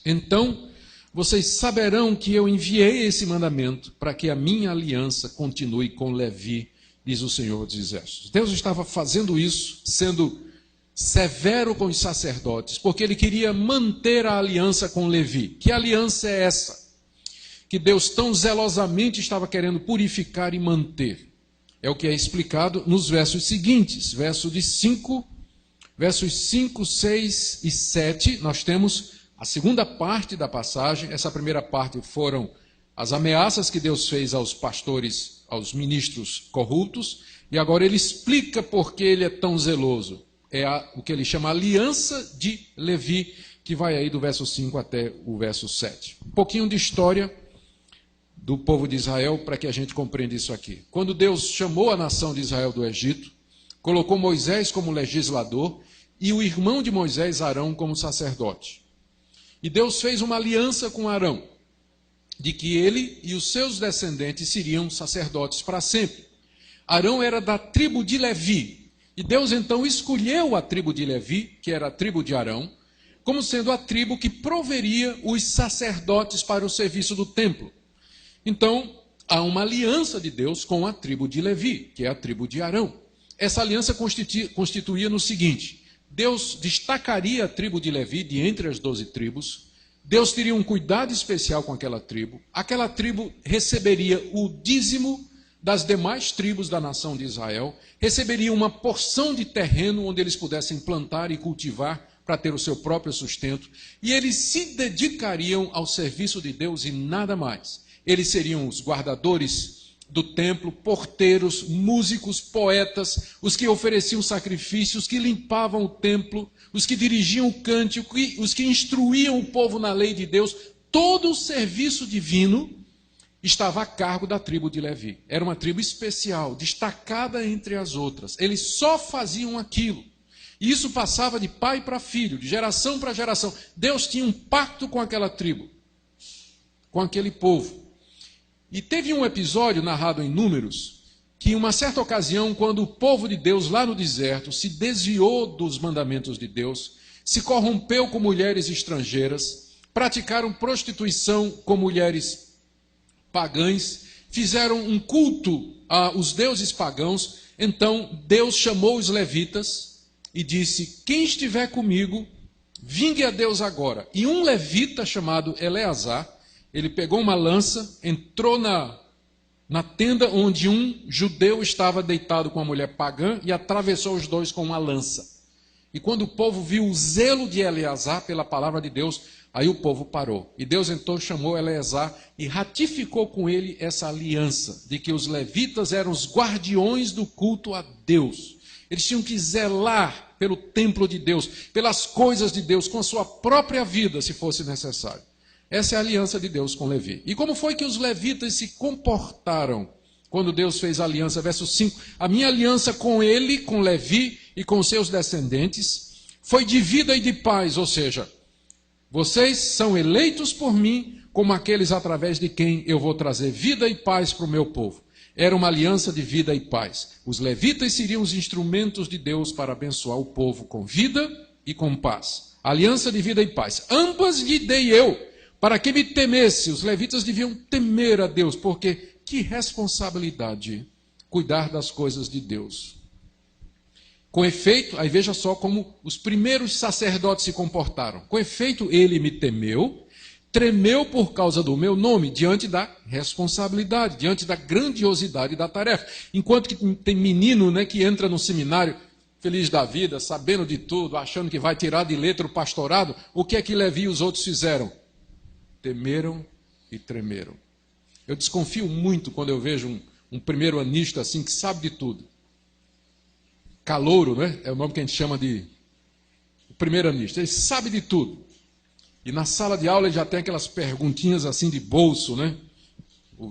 Então, vocês saberão que eu enviei esse mandamento para que a minha aliança continue com Levi, diz o Senhor dos Exércitos. Deus estava fazendo isso, sendo severo com os sacerdotes, porque Ele queria manter a aliança com Levi. Que aliança é essa? Que Deus tão zelosamente estava querendo purificar e manter. É o que é explicado nos versos seguintes, versos 5, 6 e 7, nós temos a segunda parte da passagem. Essa primeira parte foram as ameaças que Deus fez aos pastores, aos ministros corruptos, e agora Ele explica por que Ele é tão zeloso. É o que Ele chama aliança de Levi, que vai aí do verso 5 até o verso 7. Um pouquinho de história do povo de Israel para que a gente compreenda isso aqui. Quando Deus chamou a nação de Israel do Egito, colocou Moisés como legislador e o irmão de Moisés, Arão, como sacerdote. E Deus fez uma aliança com Arão, de que ele e os seus descendentes seriam sacerdotes para sempre. Arão era da tribo de Levi, e Deus então escolheu a tribo de Levi, que era a tribo de Arão, como sendo a tribo que proveria os sacerdotes para o serviço do templo. Então, há uma aliança de Deus com a tribo de Levi, que é a tribo de Arão. Essa aliança constituía no seguinte: Deus destacaria a tribo de Levi de entre as 12 tribos, Deus teria um cuidado especial com aquela tribo receberia o dízimo das demais tribos da nação de Israel, receberia uma porção de terreno onde eles pudessem plantar e cultivar para ter o seu próprio sustento, e eles se dedicariam ao serviço de Deus e nada mais. Eles seriam os guardadores do templo, porteiros, músicos, poetas, os que ofereciam sacrifícios, os que limpavam o templo, os que dirigiam o cântico, os que instruíam o povo na lei de Deus. Todo o serviço divino estava a cargo da tribo de Levi. Era uma tribo especial, destacada entre as outras. Eles só faziam aquilo. E isso passava de pai para filho, de geração para geração. Deus tinha um pacto com aquela tribo, com aquele povo. E teve um episódio narrado em Números, que em uma certa ocasião, quando o povo de Deus lá no deserto se desviou dos mandamentos de Deus, se corrompeu com mulheres estrangeiras, praticaram prostituição com mulheres pagãs, fizeram um culto aos deuses pagãos, então Deus chamou os levitas e disse: quem estiver comigo, vingue a Deus agora. E um levita chamado Eleazar, ele pegou uma lança, entrou na tenda onde um judeu estava deitado com uma mulher pagã e atravessou os dois com uma lança. E quando o povo viu o zelo de Eleazar pela palavra de Deus, aí o povo parou. E Deus então chamou Eleazar e ratificou com ele essa aliança de que os levitas eram os guardiões do culto a Deus. Eles tinham que zelar pelo templo de Deus, pelas coisas de Deus, com a sua própria vida, se fosse necessário. Essa é a aliança de Deus com Levi. E como foi que os levitas se comportaram quando Deus fez a aliança? Verso 5, a minha aliança com ele, com Levi e com seus descendentes, foi de vida e de paz, ou seja, vocês são eleitos por mim como aqueles através de quem eu vou trazer vida e paz para o meu povo. Era uma aliança de vida e paz. Os levitas seriam os instrumentos de Deus para abençoar o povo com vida e com paz. Aliança de vida e paz. Ambas lhe dei eu, para que me temesse. Os levitas deviam temer a Deus, porque que responsabilidade cuidar das coisas de Deus. Com efeito, aí veja só como os primeiros sacerdotes se comportaram. Com efeito, ele me temeu, tremeu por causa do meu nome, diante da responsabilidade, diante da grandiosidade da tarefa. Enquanto que tem menino, né, que entra no seminário, feliz da vida, sabendo de tudo, achando que vai tirar de letra o pastorado, o que é que Levi e os outros fizeram? Temeram e tremeram. Eu desconfio muito quando eu vejo um primeiro-anista assim, que sabe de tudo. Calouro, né? É o nome que a gente chama de primeiro-anista. Ele sabe de tudo. E na sala de aula ele já tem aquelas perguntinhas assim de bolso, né?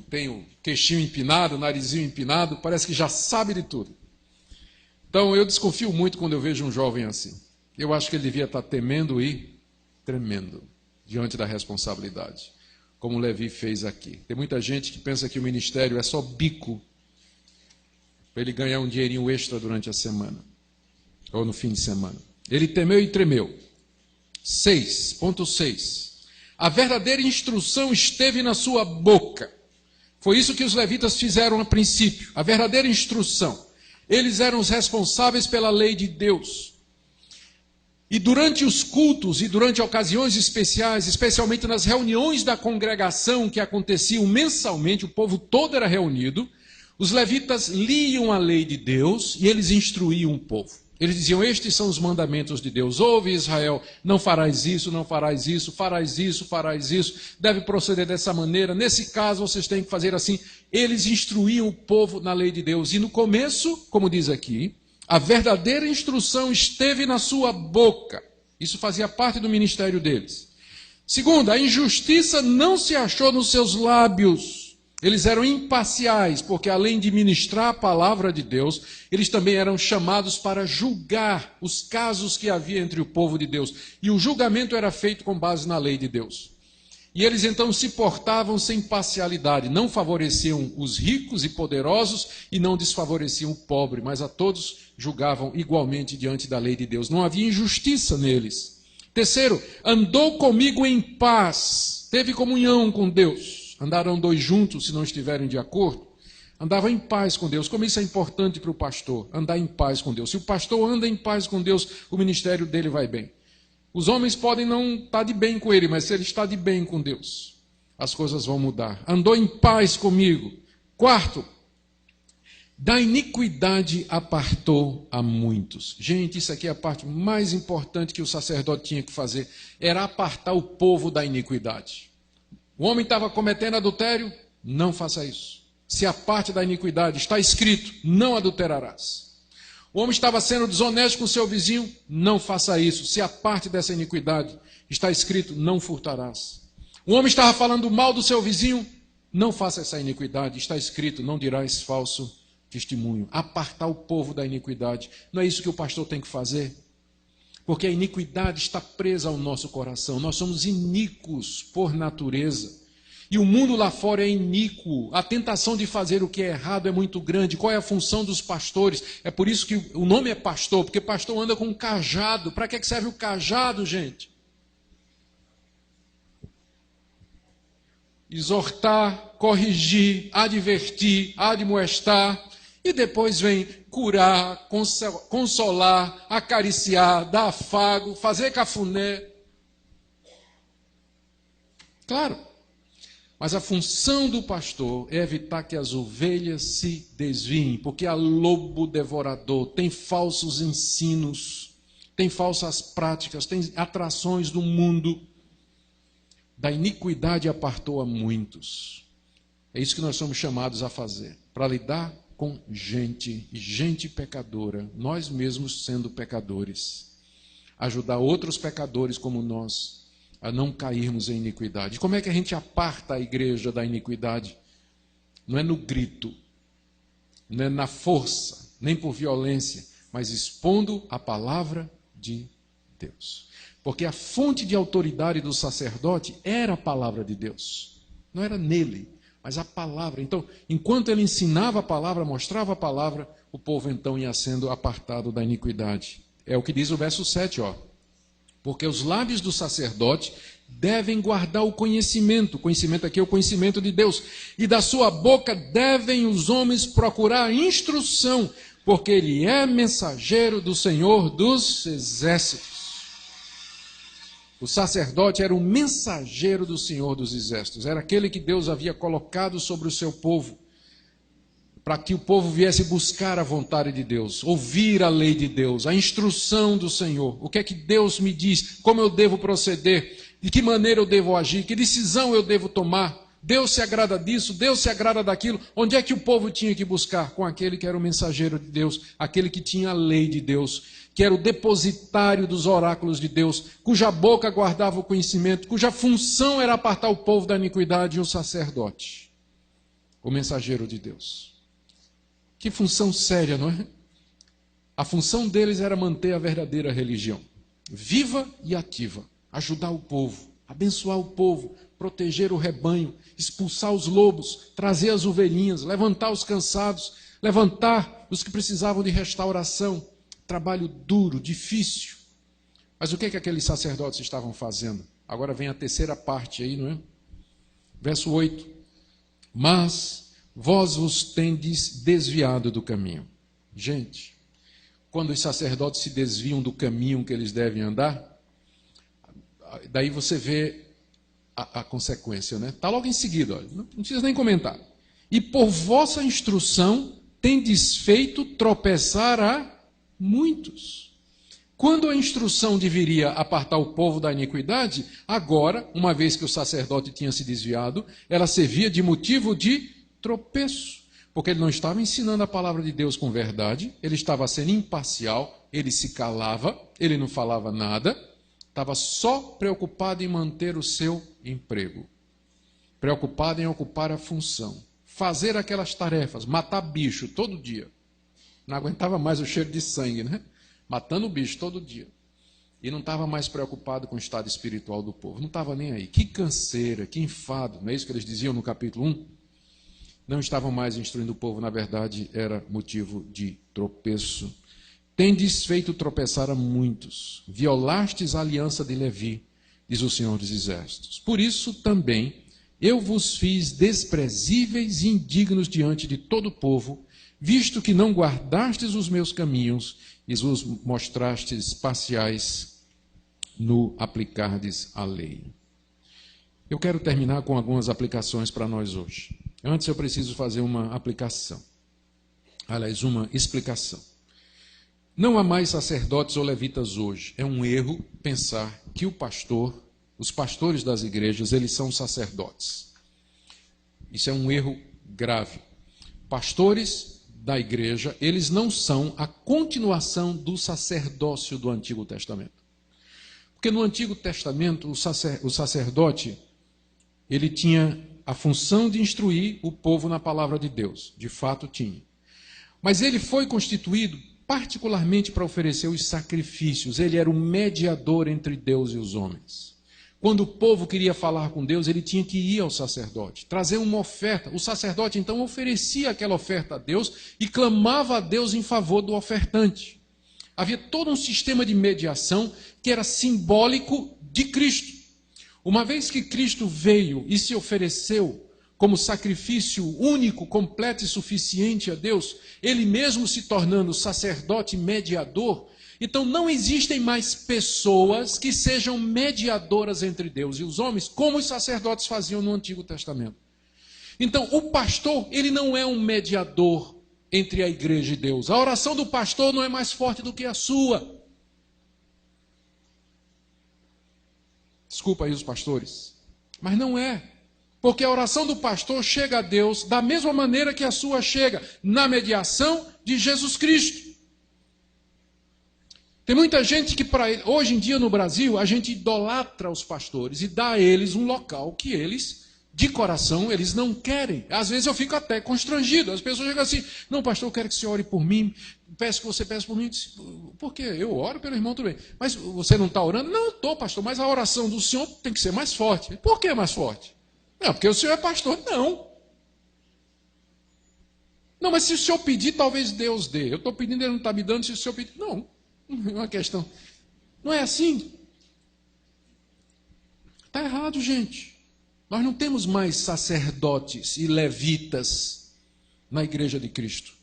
Tem o queixinho empinado, o narizinho empinado, parece que já sabe de tudo. Então eu desconfio muito quando eu vejo um jovem assim. Eu acho que ele devia estar temendo e tremendo diante da responsabilidade, como Levi fez aqui. Tem muita gente que pensa que o ministério é só bico para ele ganhar um dinheirinho extra durante a semana, ou no fim de semana. Ele temeu e tremeu. 6.6. A verdadeira instrução esteve na sua boca. Foi isso que os levitas fizeram a princípio. A verdadeira instrução. Eles eram os responsáveis pela lei de Deus. E durante os cultos e durante ocasiões especiais, especialmente nas reuniões da congregação que aconteciam mensalmente, o povo todo era reunido, os levitas liam a lei de Deus e eles instruíam o povo. Eles diziam, estes são os mandamentos de Deus. Ouve, Israel, não farás isso, não farás isso, farás isso, farás isso, deve proceder dessa maneira. Nesse caso, vocês têm que fazer assim. Eles instruíam o povo na lei de Deus. E no começo, como diz aqui, a verdadeira instrução esteve na sua boca. Isso fazia parte do ministério deles. Segundo, a injustiça não se achou nos seus lábios. Eles eram imparciais, porque além de ministrar a palavra de Deus, eles também eram chamados para julgar os casos que havia entre o povo de Deus. E o julgamento era feito com base na lei de Deus. E eles então se portavam sem parcialidade, não favoreciam os ricos e poderosos e não desfavoreciam o pobre, mas a todos julgavam igualmente diante da lei de Deus. Não havia injustiça neles. Terceiro, andou comigo em paz, teve comunhão com Deus. Andaram dois juntos se não estiverem de acordo. Andava em paz com Deus. Como isso é importante para o pastor, andar em paz com Deus. Se o pastor anda em paz com Deus, o ministério dele vai bem. Os homens podem não estar de bem com ele, mas se ele está de bem com Deus, as coisas vão mudar. Andou em paz comigo. Quarto, da iniquidade apartou a muitos. Gente, isso aqui é a parte mais importante que o sacerdote tinha que fazer. Era apartar o povo da iniquidade. O homem estava cometendo adultério? Não faça isso. Se a parte da iniquidade está escrito, não adulterarás. O homem estava sendo desonesto com seu vizinho? Não faça isso. Se a parte dessa iniquidade está escrito, não furtarás. O homem estava falando mal do seu vizinho? Não faça essa iniquidade. Está escrito, não dirás falso testemunho. Apartar o povo da iniquidade. Não é isso que o pastor tem que fazer? Porque a iniquidade está presa ao nosso coração. Nós somos iníquos por natureza. E o mundo lá fora é iníquo. A tentação de fazer o que é errado é muito grande. Qual é a função dos pastores? É por isso que o nome é pastor, porque pastor anda com um cajado. Para que serve o cajado, gente? Exortar, corrigir, advertir, admoestar. E depois vem curar, consolar, acariciar, dar afago, fazer cafuné. Claro, mas a função do pastor é evitar que as ovelhas se desviem, porque há lobo devorador, tem falsos ensinos, tem falsas práticas, tem atrações do mundo. Da iniquidade apartou a muitos. É isso que nós somos chamados a fazer, para lidar com gente pecadora, nós mesmos sendo pecadores. Ajudar outros pecadores como nós a não cairmos em iniquidade. Como é que a gente aparta a igreja da iniquidade? Não é no grito, não é na força, nem por violência, mas expondo a palavra de Deus. Porque a fonte de autoridade do sacerdote era a palavra de Deus. Não era nele, mas a palavra. Então, enquanto ele ensinava a palavra, mostrava a palavra, o povo então ia sendo apartado da iniquidade. É o que diz o verso 7, ó. Porque os lábios do sacerdote devem guardar o conhecimento aqui é o conhecimento de Deus, e da sua boca devem os homens procurar a instrução, porque ele é mensageiro do Senhor dos exércitos. O sacerdote era o mensageiro do Senhor dos exércitos, era aquele que Deus havia colocado sobre o seu povo, para que o povo viesse buscar a vontade de Deus, ouvir a lei de Deus, a instrução do Senhor. O que é que Deus me diz? Como eu devo proceder? De que maneira eu devo agir? Que decisão eu devo tomar? Deus se agrada disso? Deus se agrada daquilo? Onde é que o povo tinha que buscar? Com aquele que era o mensageiro de Deus, aquele que tinha a lei de Deus, que era o depositário dos oráculos de Deus, cuja boca guardava o conhecimento, cuja função era apartar o povo da iniquidade, e o sacerdote, o mensageiro de Deus. Que função séria, não é? A função deles era manter a verdadeira religião, viva e ativa, ajudar o povo, abençoar o povo, proteger o rebanho, expulsar os lobos, trazer as ovelhinhas, levantar os cansados, levantar os que precisavam de restauração. Trabalho duro, difícil. Mas o que é que aqueles sacerdotes estavam fazendo? Agora vem a terceira parte aí, não é? Verso 8. Mas vós vos tendes desviado do caminho. Gente, quando os sacerdotes se desviam do caminho que eles devem andar, daí você vê a consequência, né? Está logo em seguida, olha, não precisa nem comentar. E por vossa instrução tendes feito tropeçar a muitos. Quando a instrução deveria apartar o povo da iniquidade, agora, uma vez que o sacerdote tinha se desviado, ela servia de motivo de tropeço, porque ele não estava ensinando a palavra de Deus com verdade, ele estava sendo imparcial, ele se calava, ele não falava nada, estava só preocupado em manter o seu emprego, preocupado em ocupar a função, fazer aquelas tarefas, matar bicho todo dia. Não aguentava mais o cheiro de sangue, né? Matando o bicho todo dia. E não estava mais preocupado com o estado espiritual do povo, não estava nem aí. Que canseira, que enfado, não é isso que eles diziam no capítulo 1? Não estavam mais instruindo o povo, na verdade, era motivo de tropeço. Tendes feito tropeçar a muitos, violastes a aliança de Levi, diz o Senhor dos Exércitos. Por isso também eu vos fiz desprezíveis e indignos diante de todo o povo, visto que não guardastes os meus caminhos e vos mostrastes parciais no aplicardes a lei. Eu quero terminar com algumas aplicações para nós hoje. Antes eu preciso fazer uma aplicação. Aliás, uma explicação. Não há mais sacerdotes ou levitas hoje. É um erro pensar que o pastor, os pastores das igrejas, eles são sacerdotes. Isso é um erro grave. Pastores da igreja, eles não são a continuação do sacerdócio do Antigo Testamento. Porque no Antigo Testamento, o sacerdote, ele tinha a função de instruir o povo na palavra de Deus. De fato tinha. Mas ele foi constituído particularmente para oferecer os sacrifícios. Ele era o mediador entre Deus e os homens. Quando o povo queria falar com Deus, ele tinha que ir ao sacerdote, trazer uma oferta. O sacerdote, então, oferecia aquela oferta a Deus e clamava a Deus em favor do ofertante. Havia todo um sistema de mediação que era simbólico de Cristo. Uma vez que Cristo veio e se ofereceu como sacrifício único, completo e suficiente a Deus, ele mesmo se tornando sacerdote mediador, então não existem mais pessoas que sejam mediadoras entre Deus e os homens, como os sacerdotes faziam no Antigo Testamento. Então, o pastor, ele não é um mediador entre a igreja e Deus. A oração do pastor não é mais forte do que a sua. Desculpa aí os pastores, mas não é. Porque a oração do pastor chega a Deus da mesma maneira que a sua chega, na mediação de Jesus Cristo. Tem muita gente que, hoje em dia no Brasil, a gente idolatra os pastores e dá a eles um local que eles, de coração, eles não querem. Às vezes eu fico até constrangido. As pessoas chegam assim, não, pastor, eu quero que você ore por mim, peço que você peça por mim. Por quê? Eu oro pelo irmão, tudo bem. Mas você não está orando? Não, estou, pastor, mas a oração do senhor tem que ser mais forte. Por que mais forte? Não, porque o senhor é pastor. Não. Não, mas se o senhor pedir, talvez Deus dê. Eu estou pedindo, ele não está me dando, se o senhor pedir. Não, não é uma questão. Não é assim. Está errado, gente. Nós não temos mais sacerdotes e levitas na igreja de Cristo.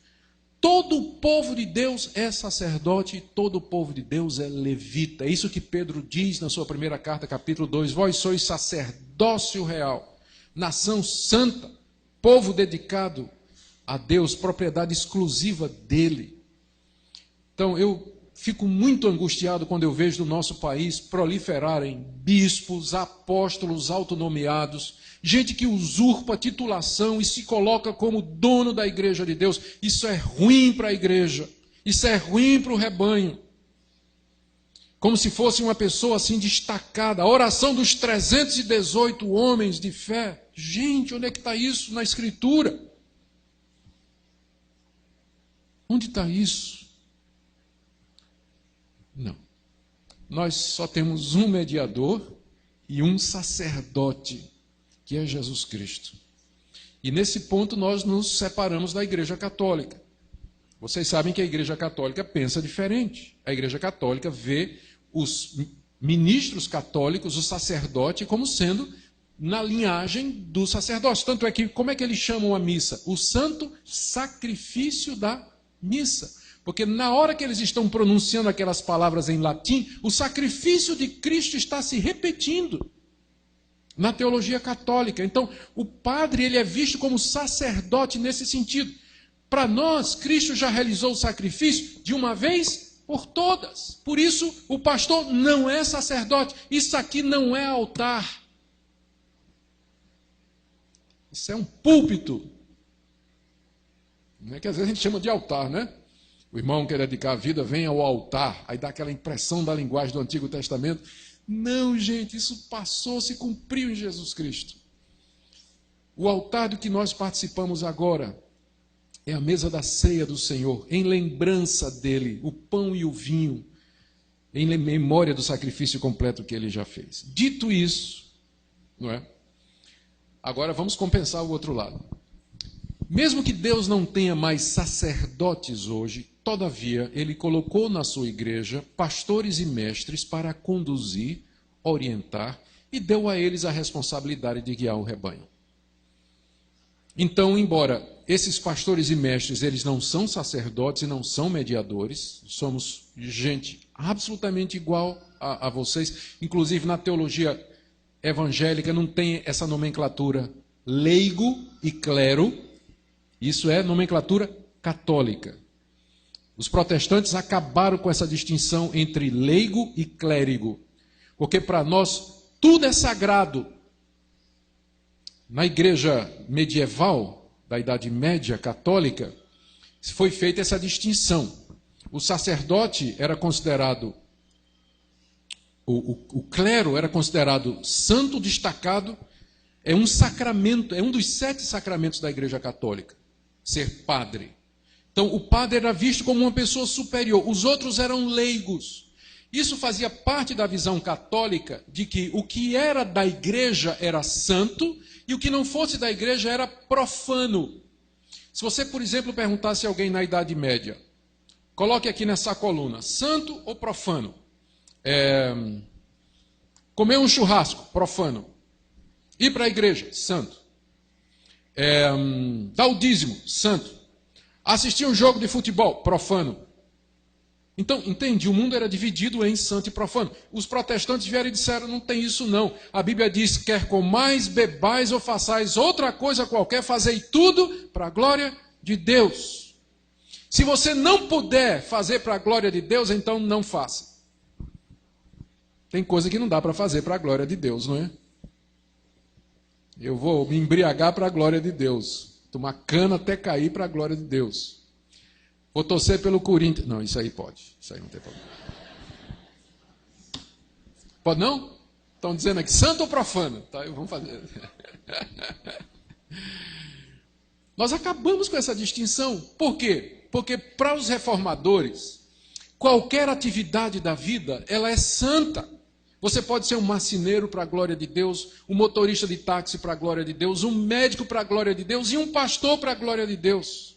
Todo o povo de Deus é sacerdote, todo o povo de Deus é levita. É isso que Pedro diz na sua primeira carta, capítulo 2. Vós sois sacerdócio real, nação santa, povo dedicado a Deus, propriedade exclusiva dele. Então eu fico muito angustiado quando eu vejo no nosso país proliferarem bispos, apóstolos autonomeados, gente que usurpa a titulação e se coloca como dono da igreja de Deus. Isso é ruim para a igreja, isso é ruim para o rebanho. Como se fosse uma pessoa assim destacada. A oração dos 318 homens de fé. Gente, onde é que está isso na Escritura? Onde está isso? Não. Nós só temos um mediador e um sacerdote, que é Jesus Cristo. E nesse ponto nós nos separamos da Igreja Católica. Vocês sabem que a Igreja Católica pensa diferente. A Igreja Católica vê os ministros católicos, o sacerdote, como sendo na linhagem do sacerdócio. Tanto é que, como é que eles chamam a missa? O santo sacrifício da missa. Porque na hora que eles estão pronunciando aquelas palavras em latim, o sacrifício de Cristo está se repetindo na teologia católica. Então, o padre ele é visto como sacerdote nesse sentido. Para nós, Cristo já realizou o sacrifício de uma vez por todas. Por isso, o pastor não é sacerdote. Isso aqui não é altar. Isso é um púlpito. Não é que às vezes a gente chama de altar, né? O irmão quer dedicar a vida, vem ao altar. Aí dá aquela impressão da linguagem do Antigo Testamento. Não, gente, isso passou, se cumpriu em Jesus Cristo. O altar do que nós participamos agora é a mesa da ceia do Senhor, em lembrança dele, o pão e o vinho, em memória do sacrifício completo que ele já fez. Dito isso, não é? Agora vamos compensar o outro lado. Mesmo que Deus não tenha mais sacerdotes hoje, todavia, ele colocou na sua igreja pastores e mestres para conduzir, orientar e deu a eles a responsabilidade de guiar o rebanho. Então, embora esses pastores e mestres, eles não são sacerdotes e não são mediadores, somos gente absolutamente igual a vocês, inclusive na teologia evangélica não tem essa nomenclatura leigo e clero, isso é nomenclatura católica. Os protestantes acabaram com essa distinção entre leigo e clérigo, porque para nós tudo é sagrado. Na igreja medieval, da Idade Média católica, foi feita essa distinção. O sacerdote era considerado, o clero era considerado santo destacado, é um sacramento, é um dos 7 sacramentos da igreja católica, ser padre. Então, o padre era visto como uma pessoa superior, os outros eram leigos. Isso fazia parte da visão católica de que o que era da igreja era santo e o que não fosse da igreja era profano. Se você, por exemplo, perguntasse a alguém na Idade Média, coloque aqui nessa coluna, santo ou profano? Comer um churrasco, profano. Ir para a igreja, santo. Dar o dízimo, santo. Assistir um jogo de futebol, profano. Então, entende? O mundo era dividido em santo e profano. Os protestantes vieram e disseram, não tem isso não. A Bíblia diz, quer comais, bebais ou façais outra coisa qualquer, fazei tudo para a glória de Deus. Se você não puder fazer para a glória de Deus, então não faça. Tem coisa que não dá para fazer para a glória de Deus, não é? Eu vou me embriagar para a glória de Deus. Tomar cana até cair para a glória de Deus. Vou torcer pelo Corinthians. Não, isso aí pode. Isso aí não tem problema. Pode não? Estão dizendo aqui, santo ou profano? Tá, vamos fazer. Nós acabamos com essa distinção. Por quê? Porque para os reformadores, qualquer atividade da vida, ela é santa. Você pode ser um marceneiro para a glória de Deus, um motorista de táxi para a glória de Deus, um médico para a glória de Deus e um pastor para a glória de Deus.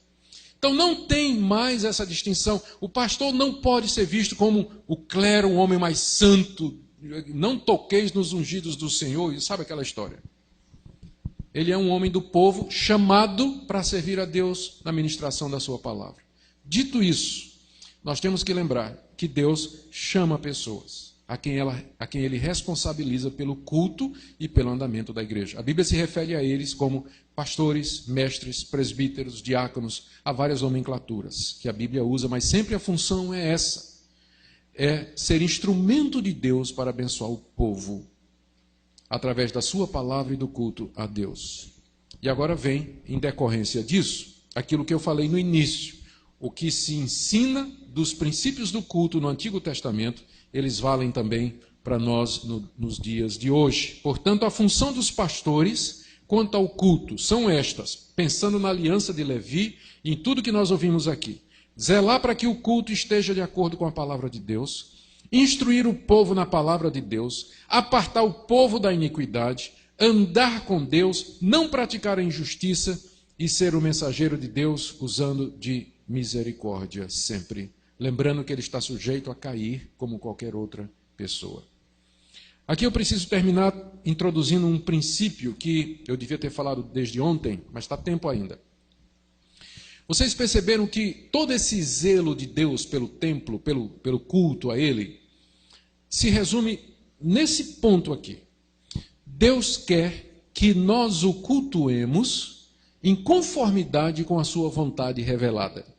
Então não tem mais essa distinção. O pastor não pode ser visto como o clero, um homem mais santo. Não toqueis nos ungidos do Senhor. E sabe aquela história? Ele é um homem do povo chamado para servir a Deus na ministração da sua palavra. Dito isso, nós temos que lembrar que Deus chama pessoas a quem ele responsabiliza pelo culto e pelo andamento da igreja. A Bíblia se refere a eles como pastores, mestres, presbíteros, diáconos, há várias nomenclaturas que a Bíblia usa, mas sempre a função é essa, é ser instrumento de Deus para abençoar o povo, através da sua palavra e do culto a Deus. E agora vem, em decorrência disso, aquilo que eu falei no início, o que se ensina dos princípios do culto no Antigo Testamento, eles valem também para nós nos dias de hoje. Portanto, a função dos pastores quanto ao culto são estas, pensando na aliança de Levi e em tudo que nós ouvimos aqui. Zelar para que o culto esteja de acordo com a palavra de Deus, instruir o povo na palavra de Deus, apartar o povo da iniquidade, andar com Deus, não praticar a injustiça e ser o mensageiro de Deus usando de misericórdia sempre. Lembrando que ele está sujeito a cair como qualquer outra pessoa. Aqui eu preciso terminar introduzindo um princípio que eu devia ter falado desde ontem, mas está tempo ainda. Vocês perceberam que todo esse zelo de Deus pelo templo, pelo culto a ele, se resume nesse ponto aqui. Deus quer que nós o cultuemos em conformidade com a sua vontade revelada.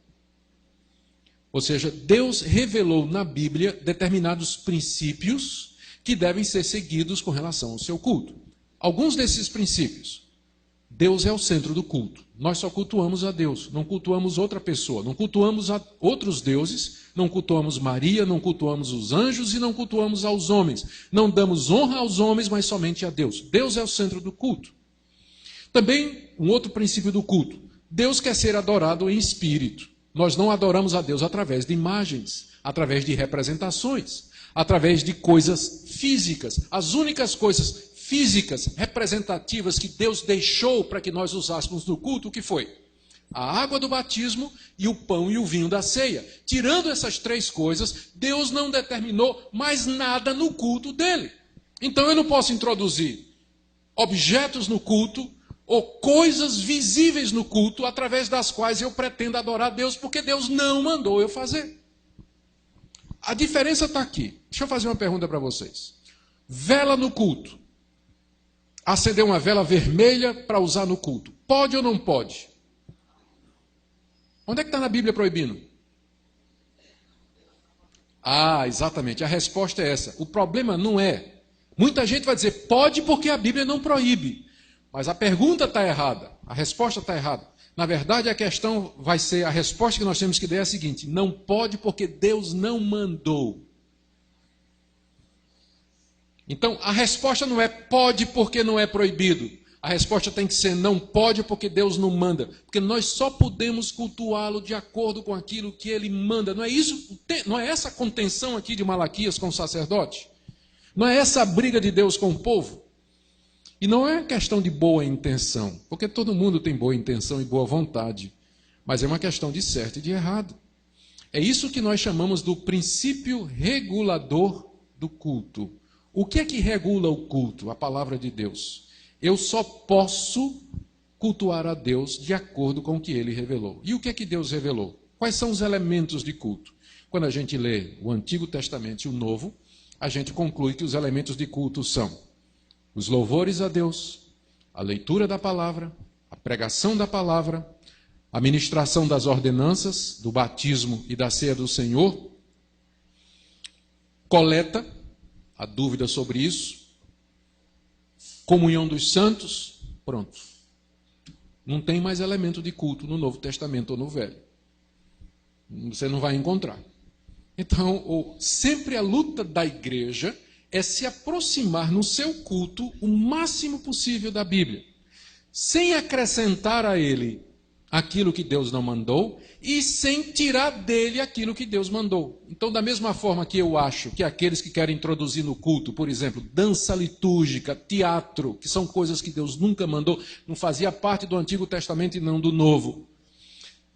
Ou seja, Deus revelou na Bíblia determinados princípios que devem ser seguidos com relação ao seu culto. Alguns desses princípios. Deus é o centro do culto. Nós só cultuamos a Deus, não cultuamos outra pessoa, não cultuamos a outros deuses, não cultuamos Maria, não cultuamos os anjos e não cultuamos aos homens. Não damos honra aos homens, mas somente a Deus. Deus é o centro do culto. Também um outro princípio do culto. Deus quer ser adorado em espírito. Nós não adoramos a Deus através de imagens, através de representações, através de coisas físicas. As únicas coisas físicas, representativas que Deus deixou para que nós usássemos no culto, o que foi? A água do batismo e o pão e o vinho da ceia. Tirando essas três coisas, Deus não determinou mais nada no culto dele. Então eu não posso introduzir objetos no culto ou coisas visíveis no culto através das quais eu pretendo adorar Deus, porque Deus não mandou eu fazer. A diferença está aqui. Deixa eu fazer uma pergunta para vocês. Vela no culto. Acender uma vela vermelha para usar no culto. Pode ou não pode? Onde é que está na Bíblia proibindo? Ah, exatamente. A resposta é essa. O problema não é. Muita gente vai dizer, pode porque a Bíblia não proíbe. Mas a pergunta está errada. A resposta está errada. Na verdade, a questão vai ser, a resposta que nós temos que dar é a seguinte: não pode porque Deus não mandou. Então, a resposta não é pode porque não é proibido. A resposta tem que ser não pode porque Deus não manda. Porque nós só podemos cultuá-lo de acordo com aquilo que ele manda. Não é isso? Não é essa a contenção aqui de Malaquias com o sacerdote? Não é essa a briga de Deus com o povo? E não é questão de boa intenção, porque todo mundo tem boa intenção e boa vontade. Mas é uma questão de certo e de errado. É isso que nós chamamos do princípio regulador do culto. O que é que regula o culto? A palavra de Deus. Eu só posso cultuar a Deus de acordo com o que ele revelou. E o que é que Deus revelou? Quais são os elementos de culto? Quando a gente lê o Antigo Testamento e o Novo, a gente conclui que os elementos de culto são os louvores a Deus, a leitura da palavra, a pregação da palavra, a ministração das ordenanças, do batismo e da ceia do Senhor, coleta, a dúvida sobre isso, comunhão dos santos, pronto. Não tem mais elemento de culto no Novo Testamento ou no Velho. Você não vai encontrar. Então, sempre a luta da igreja é se aproximar no seu culto o máximo possível da Bíblia, sem acrescentar a ele aquilo que Deus não mandou e sem tirar dele aquilo que Deus mandou. Então, da mesma forma que eu acho que aqueles que querem introduzir no culto, por exemplo, dança litúrgica, teatro, que são coisas que Deus nunca mandou, não fazia parte do Antigo Testamento e não do Novo.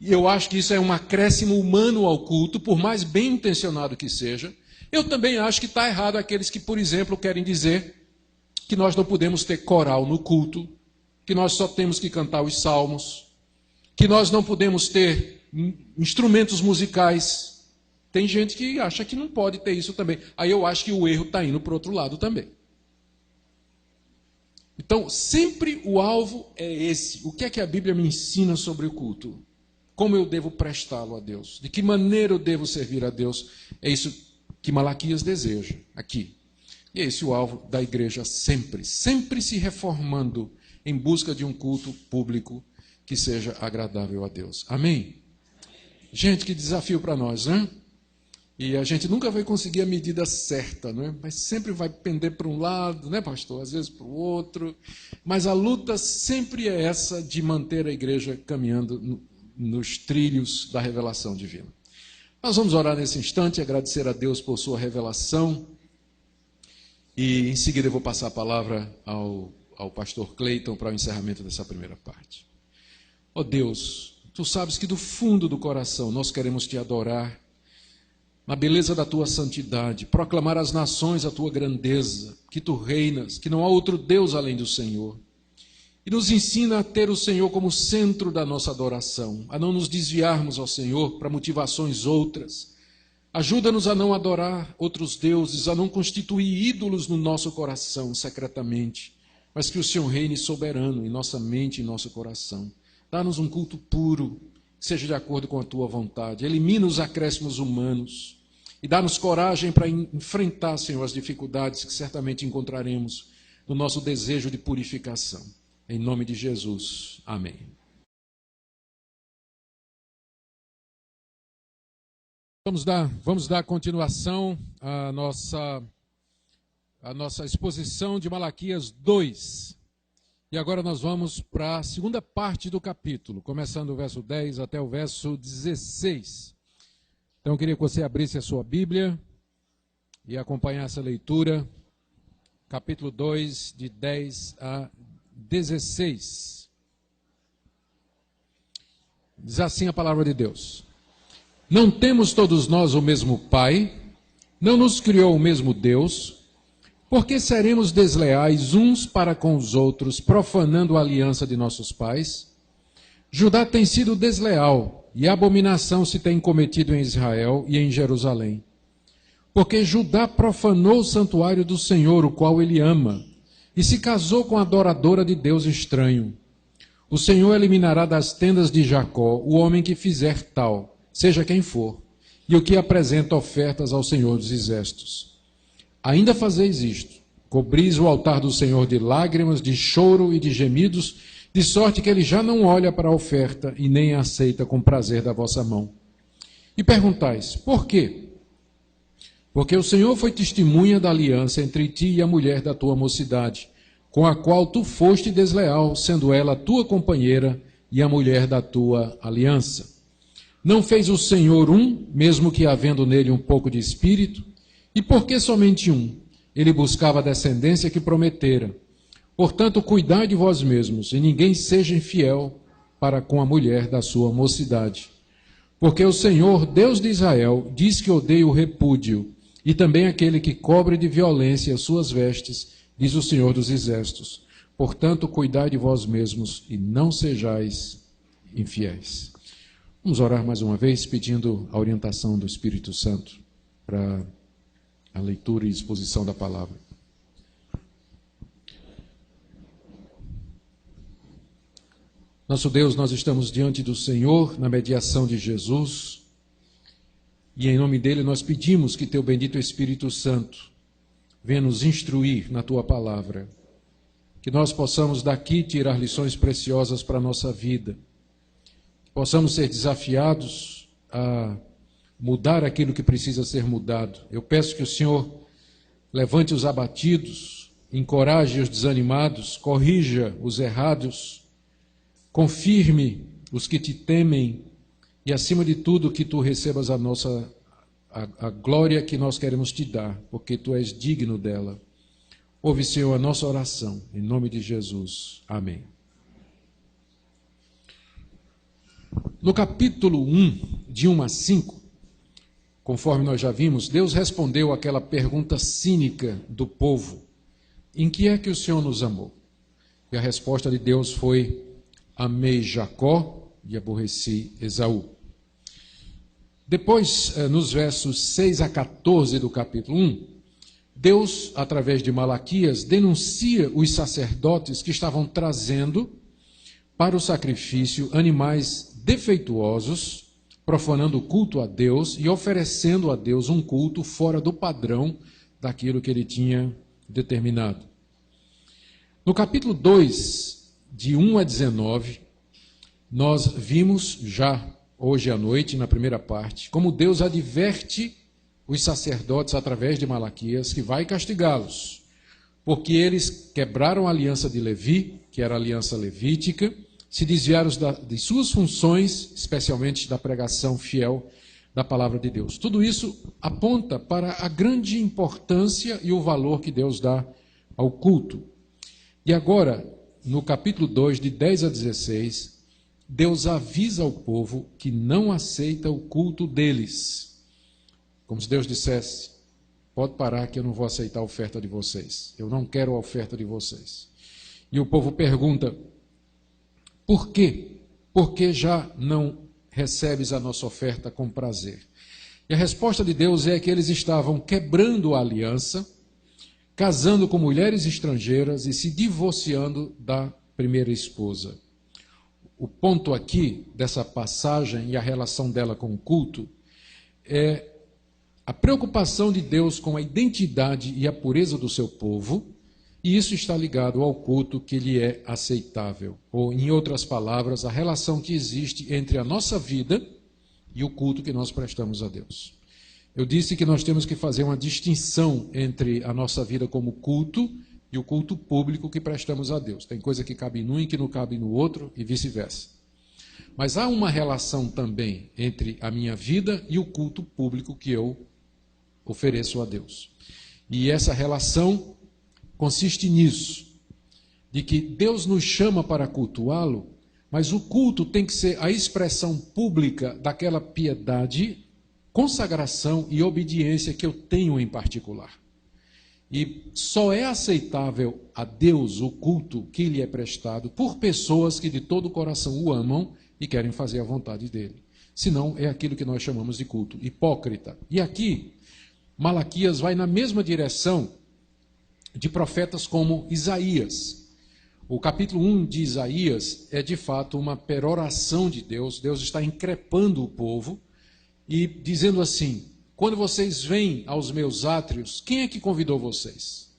E eu acho que isso é um acréscimo humano ao culto, por mais bem intencionado que seja. Eu também acho que está errado aqueles que, por exemplo, querem dizer que nós não podemos ter coral no culto, que nós só temos que cantar os salmos, que nós não podemos ter instrumentos musicais. Tem gente que acha que não pode ter isso também. Aí eu acho que o erro está indo para o outro lado também. Então, sempre o alvo é esse. O que é que a Bíblia me ensina sobre o culto? Como eu devo prestá-lo a Deus? De que maneira eu devo servir a Deus? É isso que Malaquias deseja aqui. E é esse o alvo da igreja sempre. Sempre se reformando em busca de um culto público que seja agradável a Deus. Amém? Gente, que desafio para nós, né? E a gente nunca vai conseguir a medida certa, né? Mas sempre vai pender para um lado, né, pastor? Às vezes para o outro. Mas a luta sempre é essa de manter a igreja caminhando nos trilhos da revelação divina. Nós vamos orar nesse instante, agradecer a Deus por sua revelação. E em seguida eu vou passar a palavra ao pastor Cleiton para o encerramento dessa primeira parte. Ó Deus, tu sabes que do fundo do coração nós queremos te adorar, na beleza da tua santidade, proclamar às nações a tua grandeza, que tu reinas, que não há outro Deus além do Senhor. E nos ensina a ter o Senhor como centro da nossa adoração, a não nos desviarmos ao Senhor para motivações outras. Ajuda-nos a não adorar outros deuses, a não constituir ídolos no nosso coração secretamente, mas que o Senhor reine soberano em nossa mente e em nosso coração. Dá-nos um culto puro, que seja de acordo com a tua vontade. Elimina os acréscimos humanos e dá-nos coragem para enfrentar, Senhor, as dificuldades que certamente encontraremos no nosso desejo de purificação. Em nome de Jesus. Amém. Vamos dar continuação à nossa exposição de Malaquias 2. E agora nós vamos para a segunda parte do capítulo, começando o verso 10 até o verso 16. Então eu queria que você abrisse a sua Bíblia e acompanhasse a leitura, capítulo 2, de 10 a 16. Diz assim a palavra de Deus: Não temos todos nós o mesmo Pai? Não nos criou o mesmo Deus? Por que seremos desleais uns para com os outros, profanando a aliança de nossos pais? Judá tem sido desleal, e abominação se tem cometido em Israel e em Jerusalém. Porque Judá profanou o santuário do Senhor, o qual ele ama, e se casou com a adoradora de Deus estranho. O Senhor eliminará das tendas de Jacó o homem que fizer tal, seja quem for, e o que apresenta ofertas ao Senhor dos Exércitos. Ainda fazeis isto, cobris o altar do Senhor de lágrimas, de choro e de gemidos, de sorte que ele já não olha para a oferta e nem a aceita com prazer da vossa mão. E perguntais, por quê? Porque o Senhor foi testemunha da aliança entre ti e a mulher da tua mocidade, com a qual tu foste desleal, sendo ela tua companheira e a mulher da tua aliança. Não fez o Senhor um, mesmo que havendo nele um pouco de espírito? E por que somente um? Ele buscava a descendência que prometera. Portanto, cuidai de vós mesmos, e ninguém seja infiel para com a mulher da sua mocidade. Porque o Senhor, Deus de Israel, diz que odeia o repúdio, e também aquele que cobre de violência as suas vestes, diz o Senhor dos Exércitos. Portanto, cuidai de vós mesmos, e não sejais infiéis. Vamos orar mais uma vez, pedindo a orientação do Espírito Santo para a leitura e exposição da palavra. Nosso Deus, nós estamos diante do Senhor, na mediação de Jesus, e em nome dele nós pedimos que teu bendito Espírito Santo venha nos instruir na tua palavra, que nós possamos daqui tirar lições preciosas para a nossa vida, que possamos ser desafiados a mudar aquilo que precisa ser mudado. Eu peço que o Senhor levante os abatidos, encoraje os desanimados, corrija os errados, confirme os que te temem e, acima de tudo, que tu recebas a glória que nós queremos te dar, porque tu és digno dela. Ouve, Senhor, a nossa oração, em nome de Jesus. Amém. No capítulo 1, de 1 a 5, conforme nós já vimos, Deus respondeu àquela pergunta cínica do povo: em que é que o Senhor nos amou? E a resposta de Deus foi: amei Jacó e aborreci Esaú. Depois, nos versos 6 a 14 do capítulo 1, Deus, através de Malaquias, denuncia os sacerdotes que estavam trazendo para o sacrifício animais defeituosos, profanando o culto a Deus e oferecendo a Deus um culto fora do padrão daquilo que ele tinha determinado. No capítulo 2, de 1 a 19, nós vimos já hoje à noite, na primeira parte, como Deus adverte os sacerdotes através de Malaquias que vai castigá-los, porque eles quebraram a aliança de Levi, que era a aliança levítica, se desviaram de suas funções, especialmente da pregação fiel da palavra de Deus. Tudo isso aponta para a grande importância e o valor que Deus dá ao culto. E agora, no capítulo 2, de 10 a 16, Deus avisa ao povo que não aceita o culto deles. Como se Deus dissesse: pode parar que eu não vou aceitar a oferta de vocês. Eu não quero a oferta de vocês. E o povo pergunta: por quê? Porque já não recebes a nossa oferta com prazer? E a resposta de Deus é que eles estavam quebrando a aliança, casando com mulheres estrangeiras e se divorciando da primeira esposa. O ponto aqui dessa passagem e a relação dela com o culto é a preocupação de Deus com a identidade e a pureza do seu povo, e isso está ligado ao culto que lhe é aceitável. Ou, em outras palavras, a relação que existe entre a nossa vida e o culto que nós prestamos a Deus. Eu disse que nós temos que fazer uma distinção entre a nossa vida como culto e o culto público que prestamos a Deus. Tem coisa que cabe num e que não cabe no outro, e vice-versa. Mas há uma relação também entre a minha vida e o culto público que eu ofereço a Deus. E essa relação consiste nisso, de que Deus nos chama para cultuá-lo, mas o culto tem que ser a expressão pública daquela piedade, consagração e obediência que eu tenho em particular. E só é aceitável a Deus o culto que lhe é prestado por pessoas que de todo o coração o amam e querem fazer a vontade dele. Senão é aquilo que nós chamamos de culto hipócrita. E aqui, Malaquias vai na mesma direção de profetas como Isaías. O capítulo 1 de Isaías é de fato uma peroração de Deus. Deus está increpando o povo e dizendo assim: quando vocês vêm aos meus átrios, quem é que convidou vocês?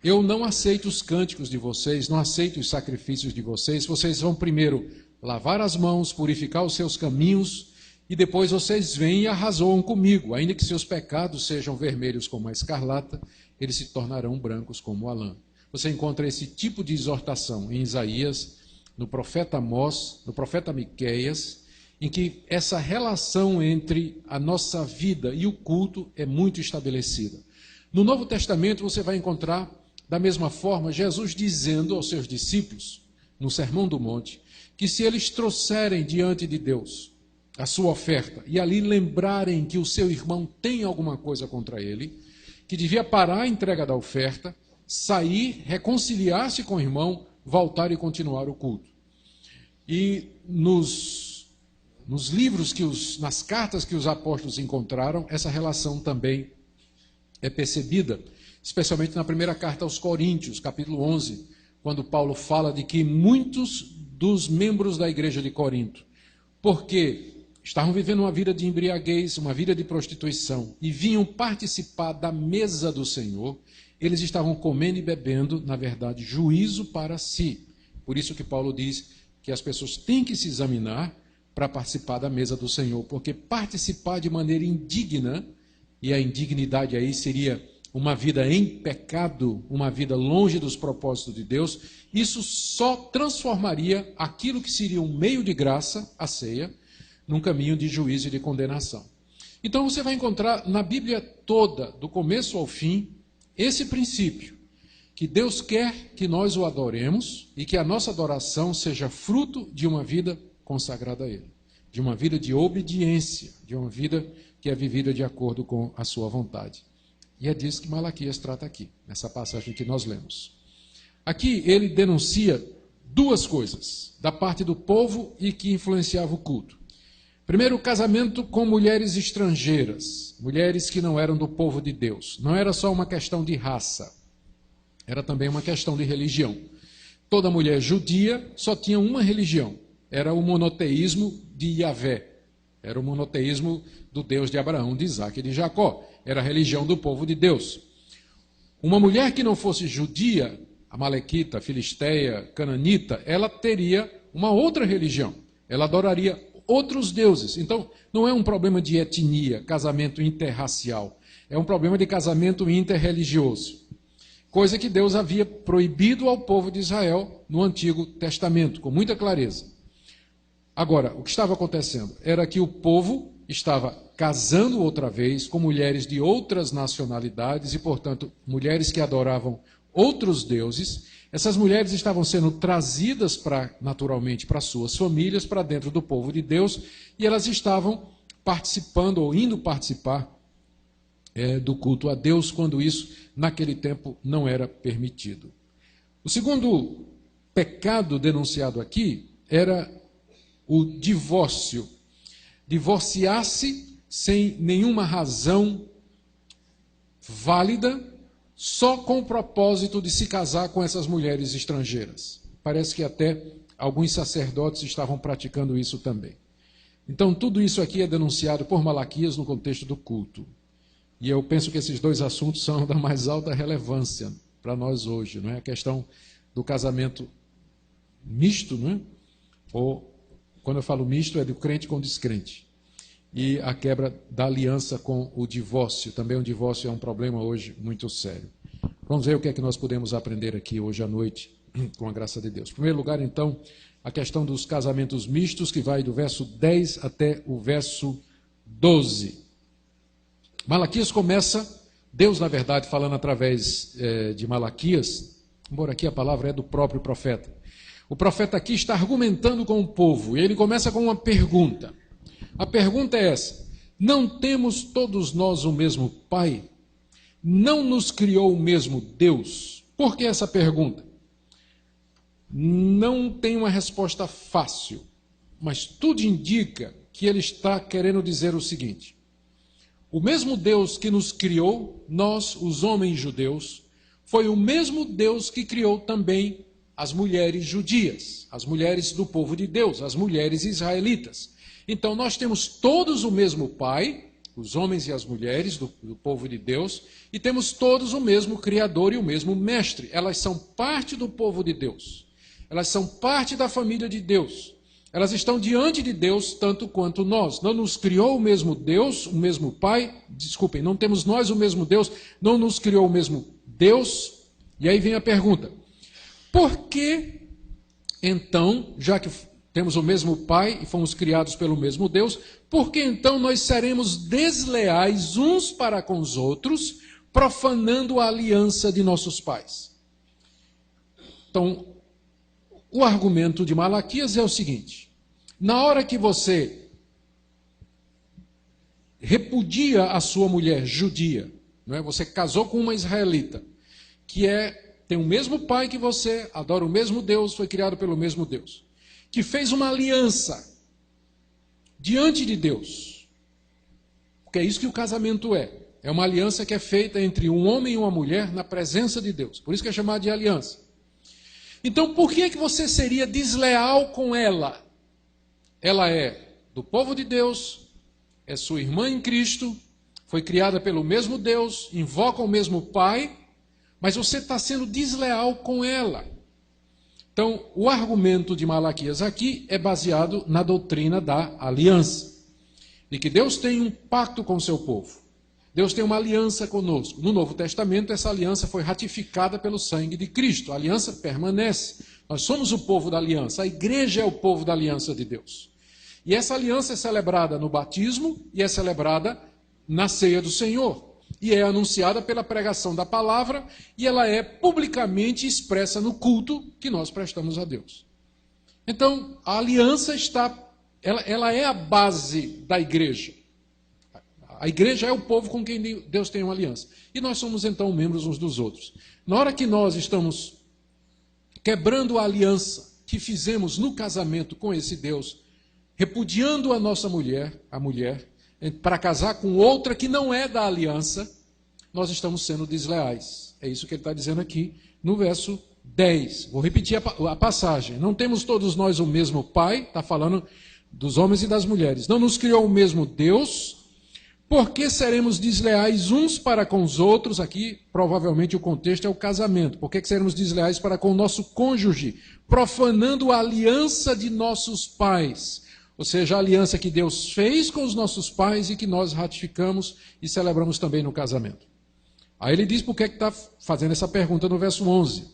Eu não aceito os cânticos de vocês, não aceito os sacrifícios de vocês. Vocês vão primeiro lavar as mãos, purificar os seus caminhos, e depois vocês vêm e arrazoam comigo. Ainda que seus pecados sejam vermelhos como a escarlata, eles se tornarão brancos como a lã. Você encontra esse tipo de exortação em Isaías, no profeta Amós, no profeta Miqueias, em que essa relação entre a nossa vida e o culto é muito estabelecida. No Novo Testamento você vai encontrar, da mesma forma, Jesus dizendo aos seus discípulos, no Sermão do Monte, que se eles trouxerem diante de Deus a sua oferta e ali lembrarem que o seu irmão tem alguma coisa contra ele, que devia parar a entrega da oferta, sair, reconciliar-se com o irmão, voltar e continuar o culto. E nos livros, nas cartas que os apóstolos encontraram, essa relação também é percebida, especialmente na primeira carta aos Coríntios, capítulo 11, quando Paulo fala de que muitos dos membros da igreja de Corinto, porque estavam vivendo uma vida de embriaguez, uma vida de prostituição, e vinham participar da mesa do Senhor, eles estavam comendo e bebendo, na verdade, juízo para si. Por isso que Paulo diz que as pessoas têm que se examinar para participar da mesa do Senhor, porque participar de maneira indigna, e a indignidade aí seria uma vida em pecado, uma vida longe dos propósitos de Deus, isso só transformaria aquilo que seria um meio de graça, a ceia, num caminho de juízo e de condenação. Então você vai encontrar na Bíblia toda, do começo ao fim, esse princípio, que Deus quer que nós o adoremos e que a nossa adoração seja fruto de uma vida consagrada a Ele, de uma vida de obediência, de uma vida que é vivida de acordo com a sua vontade. E é disso que Malaquias trata aqui, nessa passagem que nós lemos. Aqui ele denuncia duas coisas da parte do povo e que influenciava o culto. Primeiro, o casamento com mulheres estrangeiras, mulheres que não eram do povo de Deus. Não era só uma questão de raça, era também uma questão de religião. Toda mulher judia só tinha uma religião, era o monoteísmo de Yahvé, era o monoteísmo do Deus de Abraão, de Isaac e de Jacó, era a religião do povo de Deus. Uma mulher que não fosse judia, amalequita, filisteia, cananita, ela teria uma outra religião, ela adoraria outros deuses. Então, não é um problema de etnia, casamento interracial, é um problema de casamento interreligioso, coisa que Deus havia proibido ao povo de Israel no Antigo Testamento, com muita clareza. Agora, o que estava acontecendo era que o povo estava casando outra vez com mulheres de outras nacionalidades e, portanto, mulheres que adoravam outros deuses. Essas mulheres estavam sendo trazidas naturalmente para suas famílias, para dentro do povo de Deus, e elas estavam participando ou indo participar do culto a Deus, quando isso, naquele tempo, não era permitido. O segundo pecado denunciado aqui era o divórcio. Divorciar-se sem nenhuma razão válida, só com o propósito de se casar com essas mulheres estrangeiras. Parece que até alguns sacerdotes estavam praticando isso também. Então, tudo isso aqui é denunciado por Malaquias no contexto do culto. E eu penso que esses dois assuntos são da mais alta relevância para nós hoje, não é? A questão do casamento misto, não é? Ou, quando eu falo misto, é do crente com descrente. E a quebra da aliança com o divórcio. Também o divórcio é um problema hoje muito sério. Vamos ver o que é que nós podemos aprender aqui hoje à noite, com a graça de Deus. Em primeiro lugar, então, a questão dos casamentos mistos, que vai do verso 10 até o verso 12. Malaquias começa, Deus, na verdade, falando através de Malaquias, embora aqui a palavra é do próprio profeta. O profeta aqui está argumentando com o povo, e ele começa com uma pergunta. A pergunta é essa: não temos todos nós o mesmo Pai? Não nos criou o mesmo Deus? Por que essa pergunta? Não tem uma resposta fácil, mas tudo indica que ele está querendo dizer o seguinte: o mesmo Deus que nos criou, nós, os homens judeus, foi o mesmo Deus que criou também as mulheres judias, as mulheres do povo de Deus, as mulheres israelitas. Então, nós temos todos o mesmo Pai, os homens e as mulheres do povo de Deus, e temos todos o mesmo Criador e o mesmo Mestre. Elas são parte do povo de Deus. Elas são parte da família de Deus. Elas estão diante de Deus tanto quanto nós. Não nos criou o mesmo Deus, o mesmo Pai. Desculpem, não temos nós o mesmo Deus, não nos criou o mesmo Deus. E aí vem a pergunta: por que, então, já que temos o mesmo Pai e fomos criados pelo mesmo Deus, por que então nós seremos desleais uns para com os outros, profanando a aliança de nossos pais? Então, o argumento de Malaquias é o seguinte: na hora que você repudia a sua mulher judia, não é? Você casou com uma israelita, que tem o mesmo pai que você, adora o mesmo Deus, foi criado pelo mesmo Deus, que fez uma aliança diante de Deus, porque é isso que o casamento é uma aliança que é feita entre um homem e uma mulher na presença de Deus, por isso que é chamado de aliança. Então, por que você seria desleal com ela? Ela é do povo de Deus, é sua irmã em Cristo, foi criada pelo mesmo Deus, invoca o mesmo Pai, mas você está sendo desleal com ela. Então, o argumento de Malaquias aqui é baseado na doutrina da aliança, de que Deus tem um pacto com o seu povo. Deus tem uma aliança conosco. No Novo Testamento, essa aliança foi ratificada pelo sangue de Cristo. A aliança permanece. Nós somos o povo da aliança. A igreja é o povo da aliança de Deus. E essa aliança é celebrada no batismo e é celebrada na ceia do Senhor. E é anunciada pela pregação da palavra e ela é publicamente expressa no culto que nós prestamos a Deus. Então, a aliança ela é a base da igreja. A igreja é o povo com quem Deus tem uma aliança. E nós somos, então, membros uns dos outros. Na hora que nós estamos quebrando a aliança que fizemos no casamento com esse Deus, repudiando a nossa mulher, para casar com outra que não é da aliança, nós estamos sendo desleais. É isso que ele está dizendo aqui no verso 10. Vou repetir a passagem. Não temos todos nós o mesmo Pai, está falando dos homens e das mulheres. Não nos criou o mesmo Deus. Por que seremos desleais uns para com os outros? Aqui, provavelmente, o contexto é o casamento. Por que seremos desleais para com o nosso cônjuge? Profanando a aliança de nossos pais. Ou seja, a aliança que Deus fez com os nossos pais e que nós ratificamos e celebramos também no casamento. Aí ele diz por que está fazendo essa pergunta no verso 11.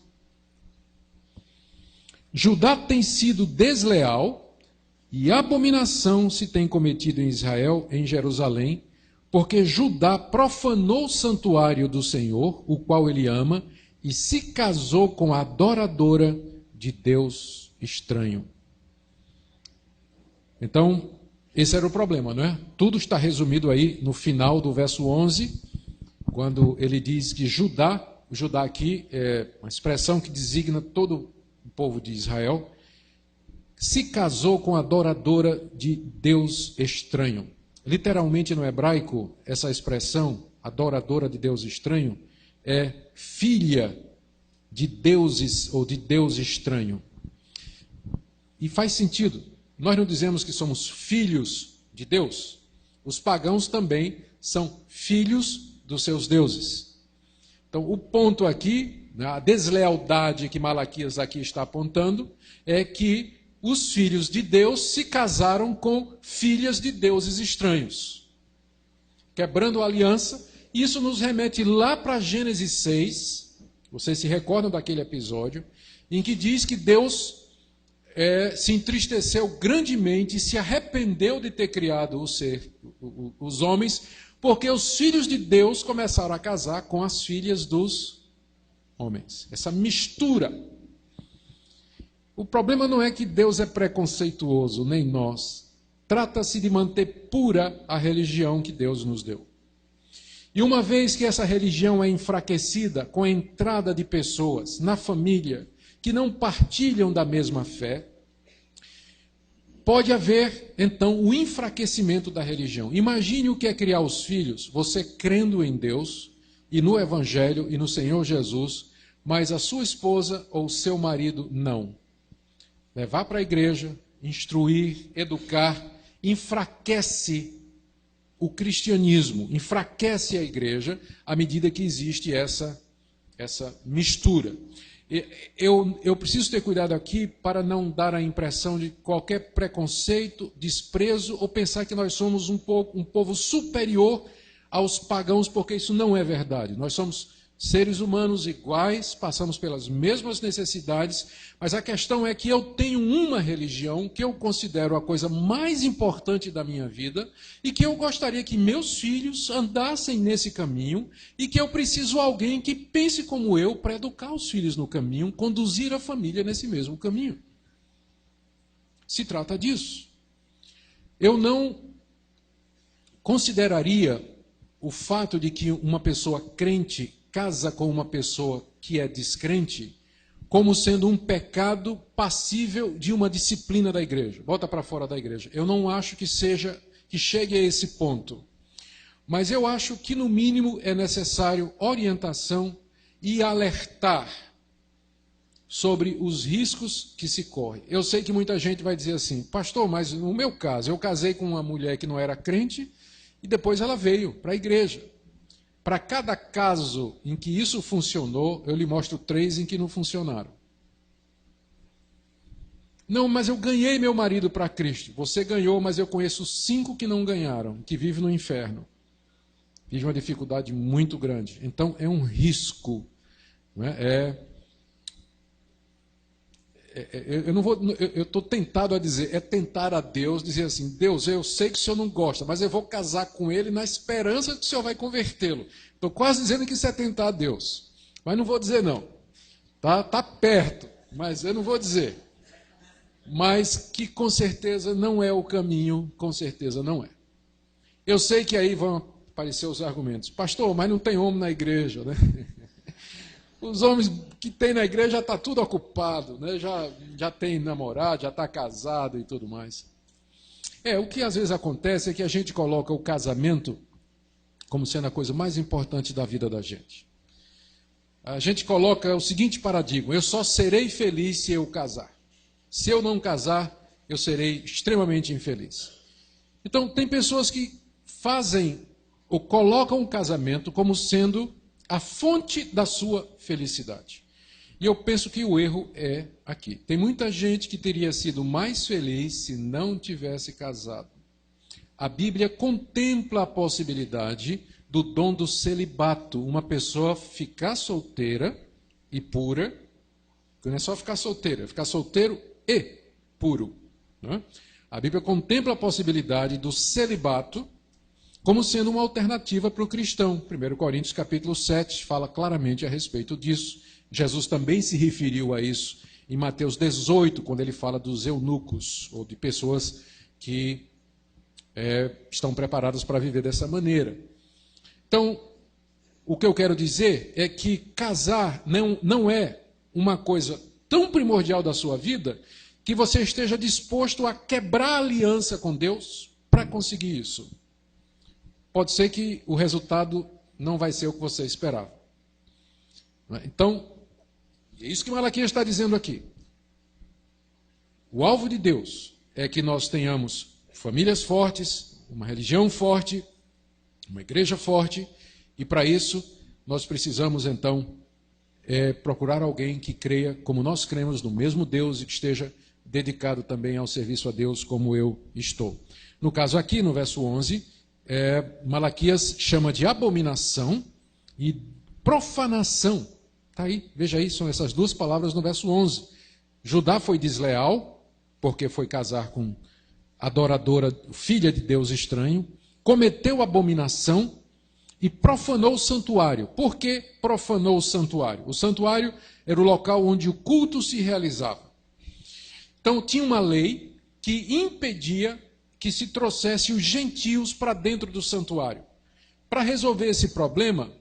Judá tem sido desleal e abominação se tem cometido em Israel, em Jerusalém, porque Judá profanou o santuário do Senhor, o qual ele ama, e se casou com a adoradora de Deus estranho. Então, esse era o problema, não é? Tudo está resumido aí no final do verso 11, quando ele diz que Judá aqui é uma expressão que designa todo o povo de Israel, se casou com a adoradora de Deus estranho. Literalmente no hebraico, essa expressão, adoradora de Deus estranho, é filha de deuses ou de Deus estranho. E faz sentido. Nós não dizemos que somos filhos de Deus. Os pagãos também são filhos dos seus deuses. Então, o ponto aqui, a deslealdade que Malaquias aqui está apontando, é que os filhos de Deus se casaram com filhas de deuses estranhos, quebrando a aliança. Isso nos remete lá para Gênesis 6, vocês se recordam daquele episódio, em que diz que Deus se entristeceu grandemente e se arrependeu de ter criado os homens, porque os filhos de Deus começaram a casar com as filhas dos homens. Essa mistura. O problema não é que Deus é preconceituoso, nem nós. Trata-se de manter pura a religião que Deus nos deu. E uma vez que essa religião é enfraquecida com a entrada de pessoas na família que não partilham da mesma fé, pode haver, então, o enfraquecimento da religião. Imagine o que é criar os filhos, você crendo em Deus e no Evangelho e no Senhor Jesus, mas a sua esposa ou o seu marido não. Levar para a igreja, instruir, educar, enfraquece o cristianismo, enfraquece a igreja à medida que existe essa mistura. Eu preciso ter cuidado aqui para não dar a impressão de qualquer preconceito, desprezo ou pensar que nós somos um povo superior aos pagãos, porque isso não é verdade. Nós somos seres humanos iguais, passamos pelas mesmas necessidades, mas a questão é que eu tenho uma religião que eu considero a coisa mais importante da minha vida e que eu gostaria que meus filhos andassem nesse caminho e que eu preciso de alguém que pense como eu para educar os filhos no caminho, conduzir a família nesse mesmo caminho. Se trata disso. Eu não consideraria o fato de que uma pessoa crente casa com uma pessoa que é descrente como sendo um pecado passível de uma disciplina da igreja. Bota para fora da igreja. Eu não acho que chegue a esse ponto. Mas eu acho que, no mínimo, é necessário orientação e alertar sobre os riscos que se correm. Eu sei que muita gente vai dizer assim, pastor, mas no meu caso, eu casei com uma mulher que não era crente e depois ela veio para a igreja. Para cada caso em que isso funcionou, eu lhe mostro 3 em que não funcionaram. Não, mas eu ganhei meu marido para Cristo. Você ganhou, mas eu conheço 5 que não ganharam, que vivem no inferno. Tive uma dificuldade muito grande. Então, é um risco. Não é? Eu estou tentado a dizer, é tentar a Deus, dizer assim, Deus, eu sei que o Senhor não gosta, mas eu vou casar com ele na esperança que o Senhor vai convertê-lo. Estou quase dizendo que isso é tentar a Deus. Mas não vou dizer não. Tá perto, mas eu não vou dizer. Mas que com certeza não é o caminho, com certeza não é. Eu sei que aí vão aparecer os argumentos. Pastor, mas não tem homem na igreja, né? Os homens que tem na igreja já está tudo ocupado, né? já tem namorado, já está casado e tudo mais. O que às vezes acontece é que a gente coloca o casamento como sendo a coisa mais importante da vida da gente. A gente coloca o seguinte paradigma: eu só serei feliz se eu casar. Se eu não casar, eu serei extremamente infeliz. Então, tem pessoas que fazem ou colocam o casamento como sendo a fonte da sua felicidade. E eu penso que o erro é aqui. Tem muita gente que teria sido mais feliz se não tivesse casado. A Bíblia contempla a possibilidade do dom do celibato. Uma pessoa ficar solteira e pura, não é só ficar solteira, é ficar solteiro e puro. Né? A Bíblia contempla a possibilidade do celibato como sendo uma alternativa para o cristão. 1 Coríntios capítulo 7 fala claramente a respeito disso. Jesus também se referiu a isso em Mateus 18, quando ele fala dos eunucos, ou de pessoas que estão preparadas para viver dessa maneira. Então, o que eu quero dizer é que casar não é uma coisa tão primordial da sua vida que você esteja disposto a quebrar a aliança com Deus para conseguir isso. Pode ser que o resultado não vai ser o que você esperava. Então, é isso que Malaquias está dizendo aqui. O alvo de Deus é que nós tenhamos famílias fortes, uma religião forte, uma igreja forte, e para isso nós precisamos então procurar alguém que creia como nós cremos no mesmo Deus e que esteja dedicado também ao serviço a Deus como eu estou. No caso aqui, no verso 11, Malaquias chama de abominação e profanação. Está aí, veja aí, são essas duas palavras no verso 11. Judá foi desleal, porque foi casar com adoradora, filha de Deus estranho, cometeu abominação e profanou o santuário. Por que profanou o santuário? O santuário era o local onde o culto se realizava. Então tinha uma lei que impedia que se trouxesse os gentios para dentro do santuário. Para resolver esse problema,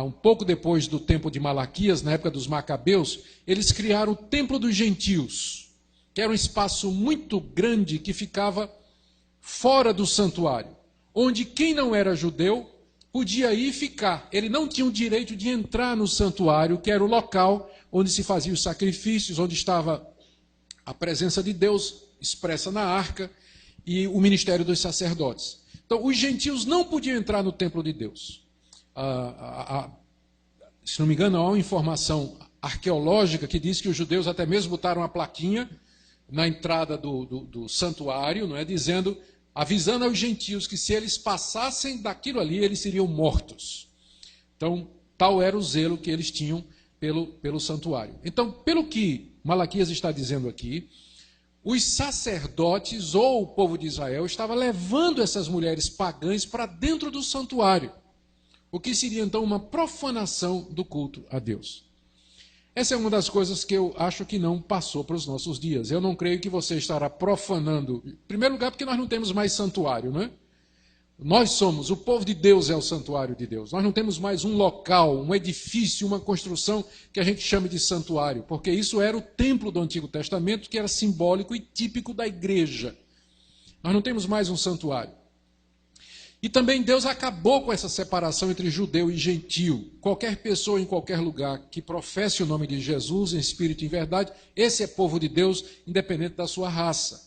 um pouco depois do tempo de Malaquias, na época dos Macabeus, eles criaram o Templo dos Gentios, que era um espaço muito grande que ficava fora do santuário, onde quem não era judeu podia ir ficar. Ele não tinha o direito de entrar no santuário, que era o local onde se faziam os sacrifícios, onde estava a presença de Deus expressa na arca, e o ministério dos sacerdotes. Então, os gentios não podiam entrar no templo de Deus. Se não me engano, há uma informação arqueológica que diz que os judeus até mesmo botaram uma plaquinha na entrada do santuário, não é, avisando aos gentios que se eles passassem daquilo ali, eles seriam mortos. Então, tal era o zelo que eles tinham pelo santuário. Então, pelo que Malaquias está dizendo aqui, os sacerdotes ou o povo de Israel estava levando essas mulheres pagãs para dentro do santuário, o que seria então uma profanação do culto a Deus. Essa é uma das coisas que eu acho que não passou para os nossos dias. Eu não creio que você estará profanando, em primeiro lugar porque nós não temos mais santuário, não é? O povo de Deus é o santuário de Deus. Nós não temos mais um local, um edifício, uma construção que a gente chame de santuário, porque isso era o templo do Antigo Testamento, que era simbólico e típico da igreja. Nós não temos mais um santuário. E também Deus acabou com essa separação entre judeu e gentio. Qualquer pessoa em qualquer lugar que professe o nome de Jesus em espírito e em verdade, esse é povo de Deus, independente da sua raça.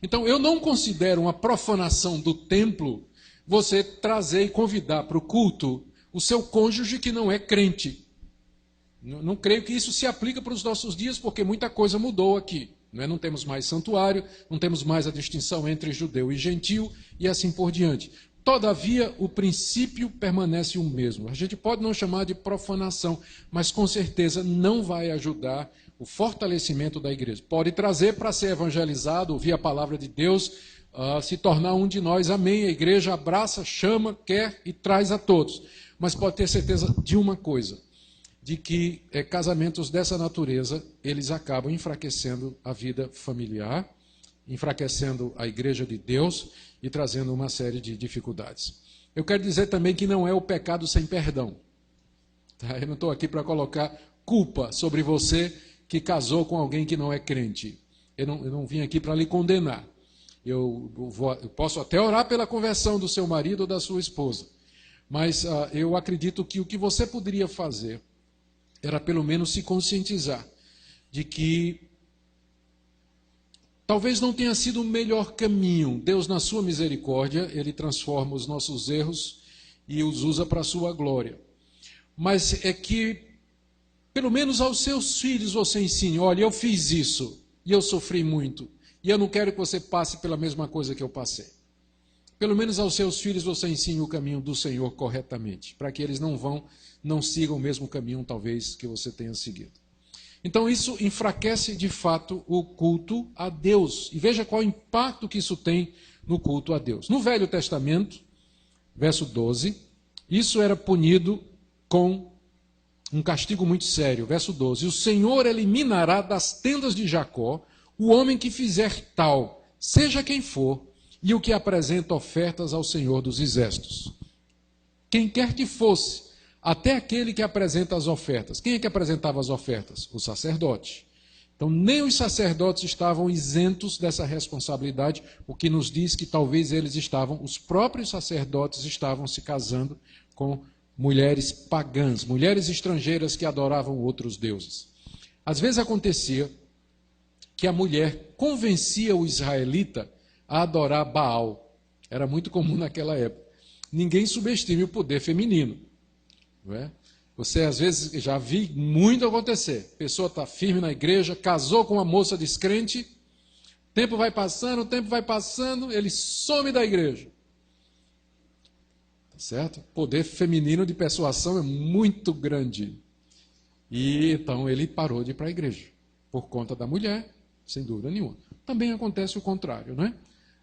Então, eu não considero uma profanação do templo você trazer e convidar para o culto o seu cônjuge que não é crente. Não creio que isso se aplica para os nossos dias, porque muita coisa mudou aqui. Não temos mais santuário, não temos mais a distinção entre judeu e gentio, e assim por diante. Todavia, o princípio permanece o mesmo. A gente pode não chamar de profanação, mas com certeza não vai ajudar o fortalecimento da igreja. Pode trazer para ser evangelizado, ouvir a palavra de Deus, se tornar um de nós. Amém. A igreja abraça, chama, quer e traz a todos. Mas pode ter certeza de uma coisa, de que casamentos dessa natureza, eles acabam enfraquecendo a vida familiar, enfraquecendo a igreja de Deus e trazendo uma série de dificuldades. Eu quero dizer também que não é o pecado sem perdão. Tá? Eu não estou aqui para colocar culpa sobre você que casou com alguém que não é crente. Eu não vim aqui para lhe condenar. Eu posso até orar pela conversão do seu marido ou da sua esposa. Mas eu acredito que o que você poderia fazer era pelo menos se conscientizar de que talvez não tenha sido o melhor caminho. Deus, na sua misericórdia, Ele transforma os nossos erros e os usa para a sua glória. Mas é que, pelo menos aos seus filhos você ensine: olha, eu fiz isso e eu sofri muito, e eu não quero que você passe pela mesma coisa que eu passei. Pelo menos aos seus filhos você ensine o caminho do Senhor corretamente, para que eles não sigam o mesmo caminho, talvez, que você tenha seguido. Então isso enfraquece de fato o culto a Deus. E veja qual o impacto que isso tem no culto a Deus. No Velho Testamento, verso 12, isso era punido com um castigo muito sério. Verso 12: o Senhor eliminará das tendas de Jacó o homem que fizer tal, seja quem for, e o que apresenta ofertas ao Senhor dos Exércitos. Quem quer que fosse, até aquele que apresenta as ofertas. Quem é que apresentava as ofertas? O sacerdote. Então, nem os sacerdotes estavam isentos dessa responsabilidade, o que nos diz que talvez os próprios sacerdotes estavam se casando com mulheres pagãs, mulheres estrangeiras que adoravam outros deuses. Às vezes acontecia que a mulher convencia o israelita a adorar Baal. Era muito comum naquela época. Ninguém subestime o poder feminino. Não é? Você, às vezes, já vi muito acontecer. A pessoa está firme na igreja, casou com uma moça descrente, o tempo vai passando, ele some da igreja. Tá certo? O poder feminino de persuasão é muito grande. E então ele parou de ir para a igreja, por conta da mulher, sem dúvida nenhuma. Também acontece o contrário, não é?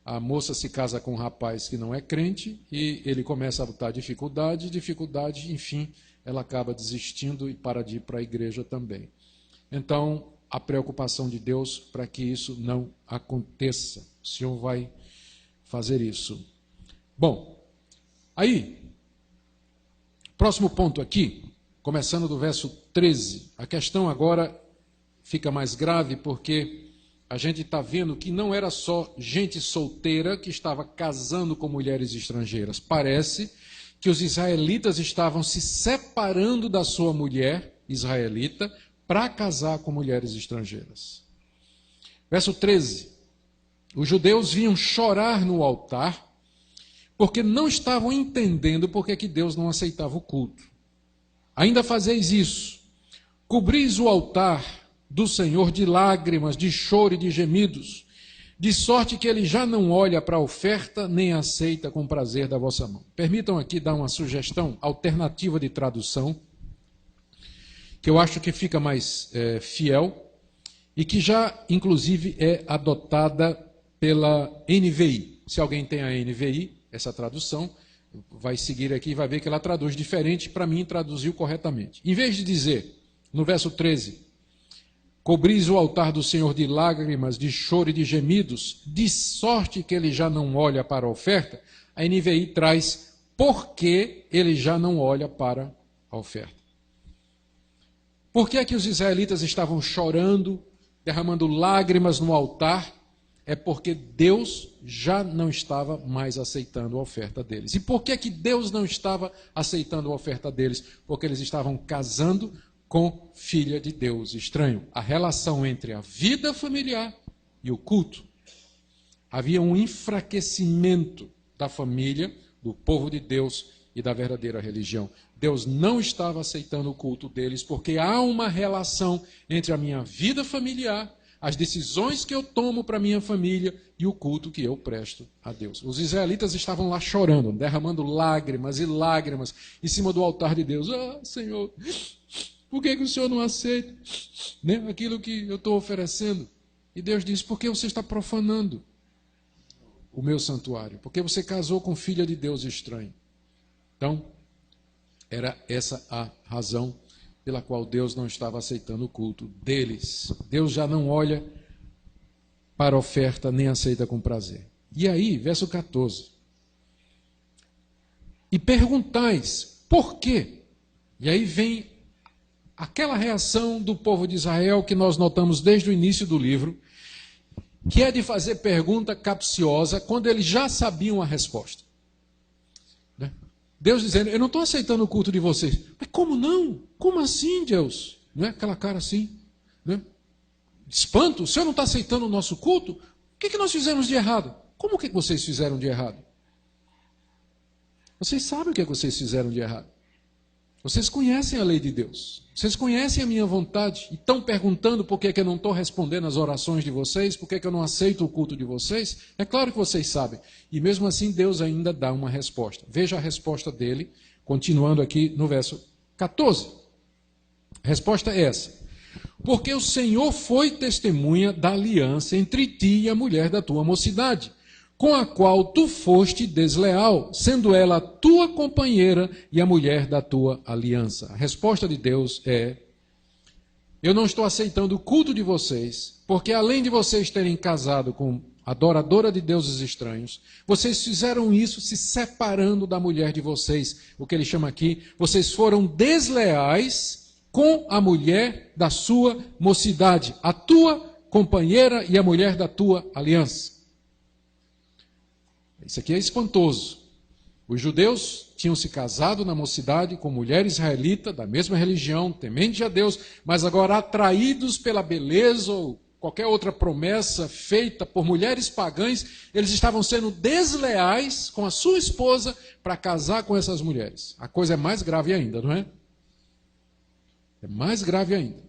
A moça se casa com um rapaz que não é crente e ele começa a botar dificuldade, enfim, ela acaba desistindo e para de ir para a igreja também. Então, a preocupação de Deus para que isso não aconteça. O Senhor vai fazer isso. Bom, aí, próximo ponto aqui, começando do verso 13. A questão agora fica mais grave porque a gente está vendo que não era só gente solteira que estava casando com mulheres estrangeiras. Parece que os israelitas estavam se separando da sua mulher israelita para casar com mulheres estrangeiras. Verso 13. Os judeus vinham chorar no altar porque não estavam entendendo por que Deus não aceitava o culto. Ainda fazeis isso. Cobris o altar do Senhor de lágrimas, de choro e de gemidos, de sorte que ele já não olha para a oferta, nem aceita com prazer da vossa mão. Permitam aqui dar uma sugestão alternativa de tradução, que eu acho que fica mais fiel, e que já, inclusive, é adotada pela NVI. Se alguém tem a NVI, essa tradução, vai seguir aqui e vai ver que ela traduz diferente, para mim traduziu corretamente. Em vez de dizer, no verso 13, cobris o altar do Senhor de lágrimas, de choro e de gemidos, de sorte que ele já não olha para a oferta, a NVI traz porque ele já não olha para a oferta. Por que é que os israelitas estavam chorando, derramando lágrimas no altar? É porque Deus já não estava mais aceitando a oferta deles. E por que é que Deus não estava aceitando a oferta deles? Porque eles estavam casando com filha de Deus estranho. A relação entre a vida familiar e o culto. Havia um enfraquecimento da família, do povo de Deus e da verdadeira religião. Deus não estava aceitando o culto deles, porque há uma relação entre a minha vida familiar, as decisões que eu tomo para minha família e o culto que eu presto a Deus. Os israelitas estavam lá chorando, derramando lágrimas e lágrimas em cima do altar de Deus. Ah, Senhor, por que o Senhor não aceita, né, aquilo que eu estou oferecendo? E Deus diz, porque você está profanando o meu santuário, porque você casou com filha de Deus estranho. Então, era essa a razão pela qual Deus não estava aceitando o culto deles. Deus já não olha para a oferta, nem aceita com prazer. E aí, verso 14. E perguntais, por quê? E aí vem aquela reação do povo de Israel que nós notamos desde o início do livro, que é de fazer pergunta capciosa quando eles já sabiam a resposta. Né? Deus dizendo, eu não estou aceitando o culto de vocês. Mas como não? Como assim, Deus? Não é aquela cara assim, né? Espanto, o Senhor não está aceitando o nosso culto? O que nós fizemos de errado? Como que vocês fizeram de errado? Vocês sabem o que vocês fizeram de errado. Vocês conhecem a lei de Deus. Vocês conhecem a minha vontade. E estão perguntando por que eu não estou respondendo as orações de vocês, por que eu não aceito o culto de vocês. É claro que vocês sabem. E mesmo assim Deus ainda dá uma resposta. Veja a resposta dele, continuando aqui no verso 14. A resposta é essa. Porque o Senhor foi testemunha da aliança entre ti e a mulher da tua mocidade, com a qual tu foste desleal, sendo ela a tua companheira e a mulher da tua aliança. A resposta de Deus é, eu não estou aceitando o culto de vocês, porque além de vocês terem casado com adoradora de deuses estranhos, vocês fizeram isso se separando da mulher de vocês, o que ele chama aqui, vocês foram desleais com a mulher da sua mocidade, a tua companheira e a mulher da tua aliança. Isso aqui é espantoso. Os judeus tinham se casado na mocidade com mulher israelita, da mesma religião, temente a Deus, mas agora atraídos pela beleza ou qualquer outra promessa feita por mulheres pagãs, eles estavam sendo desleais com a sua esposa para casar com essas mulheres. A coisa é mais grave ainda, não é? É mais grave ainda.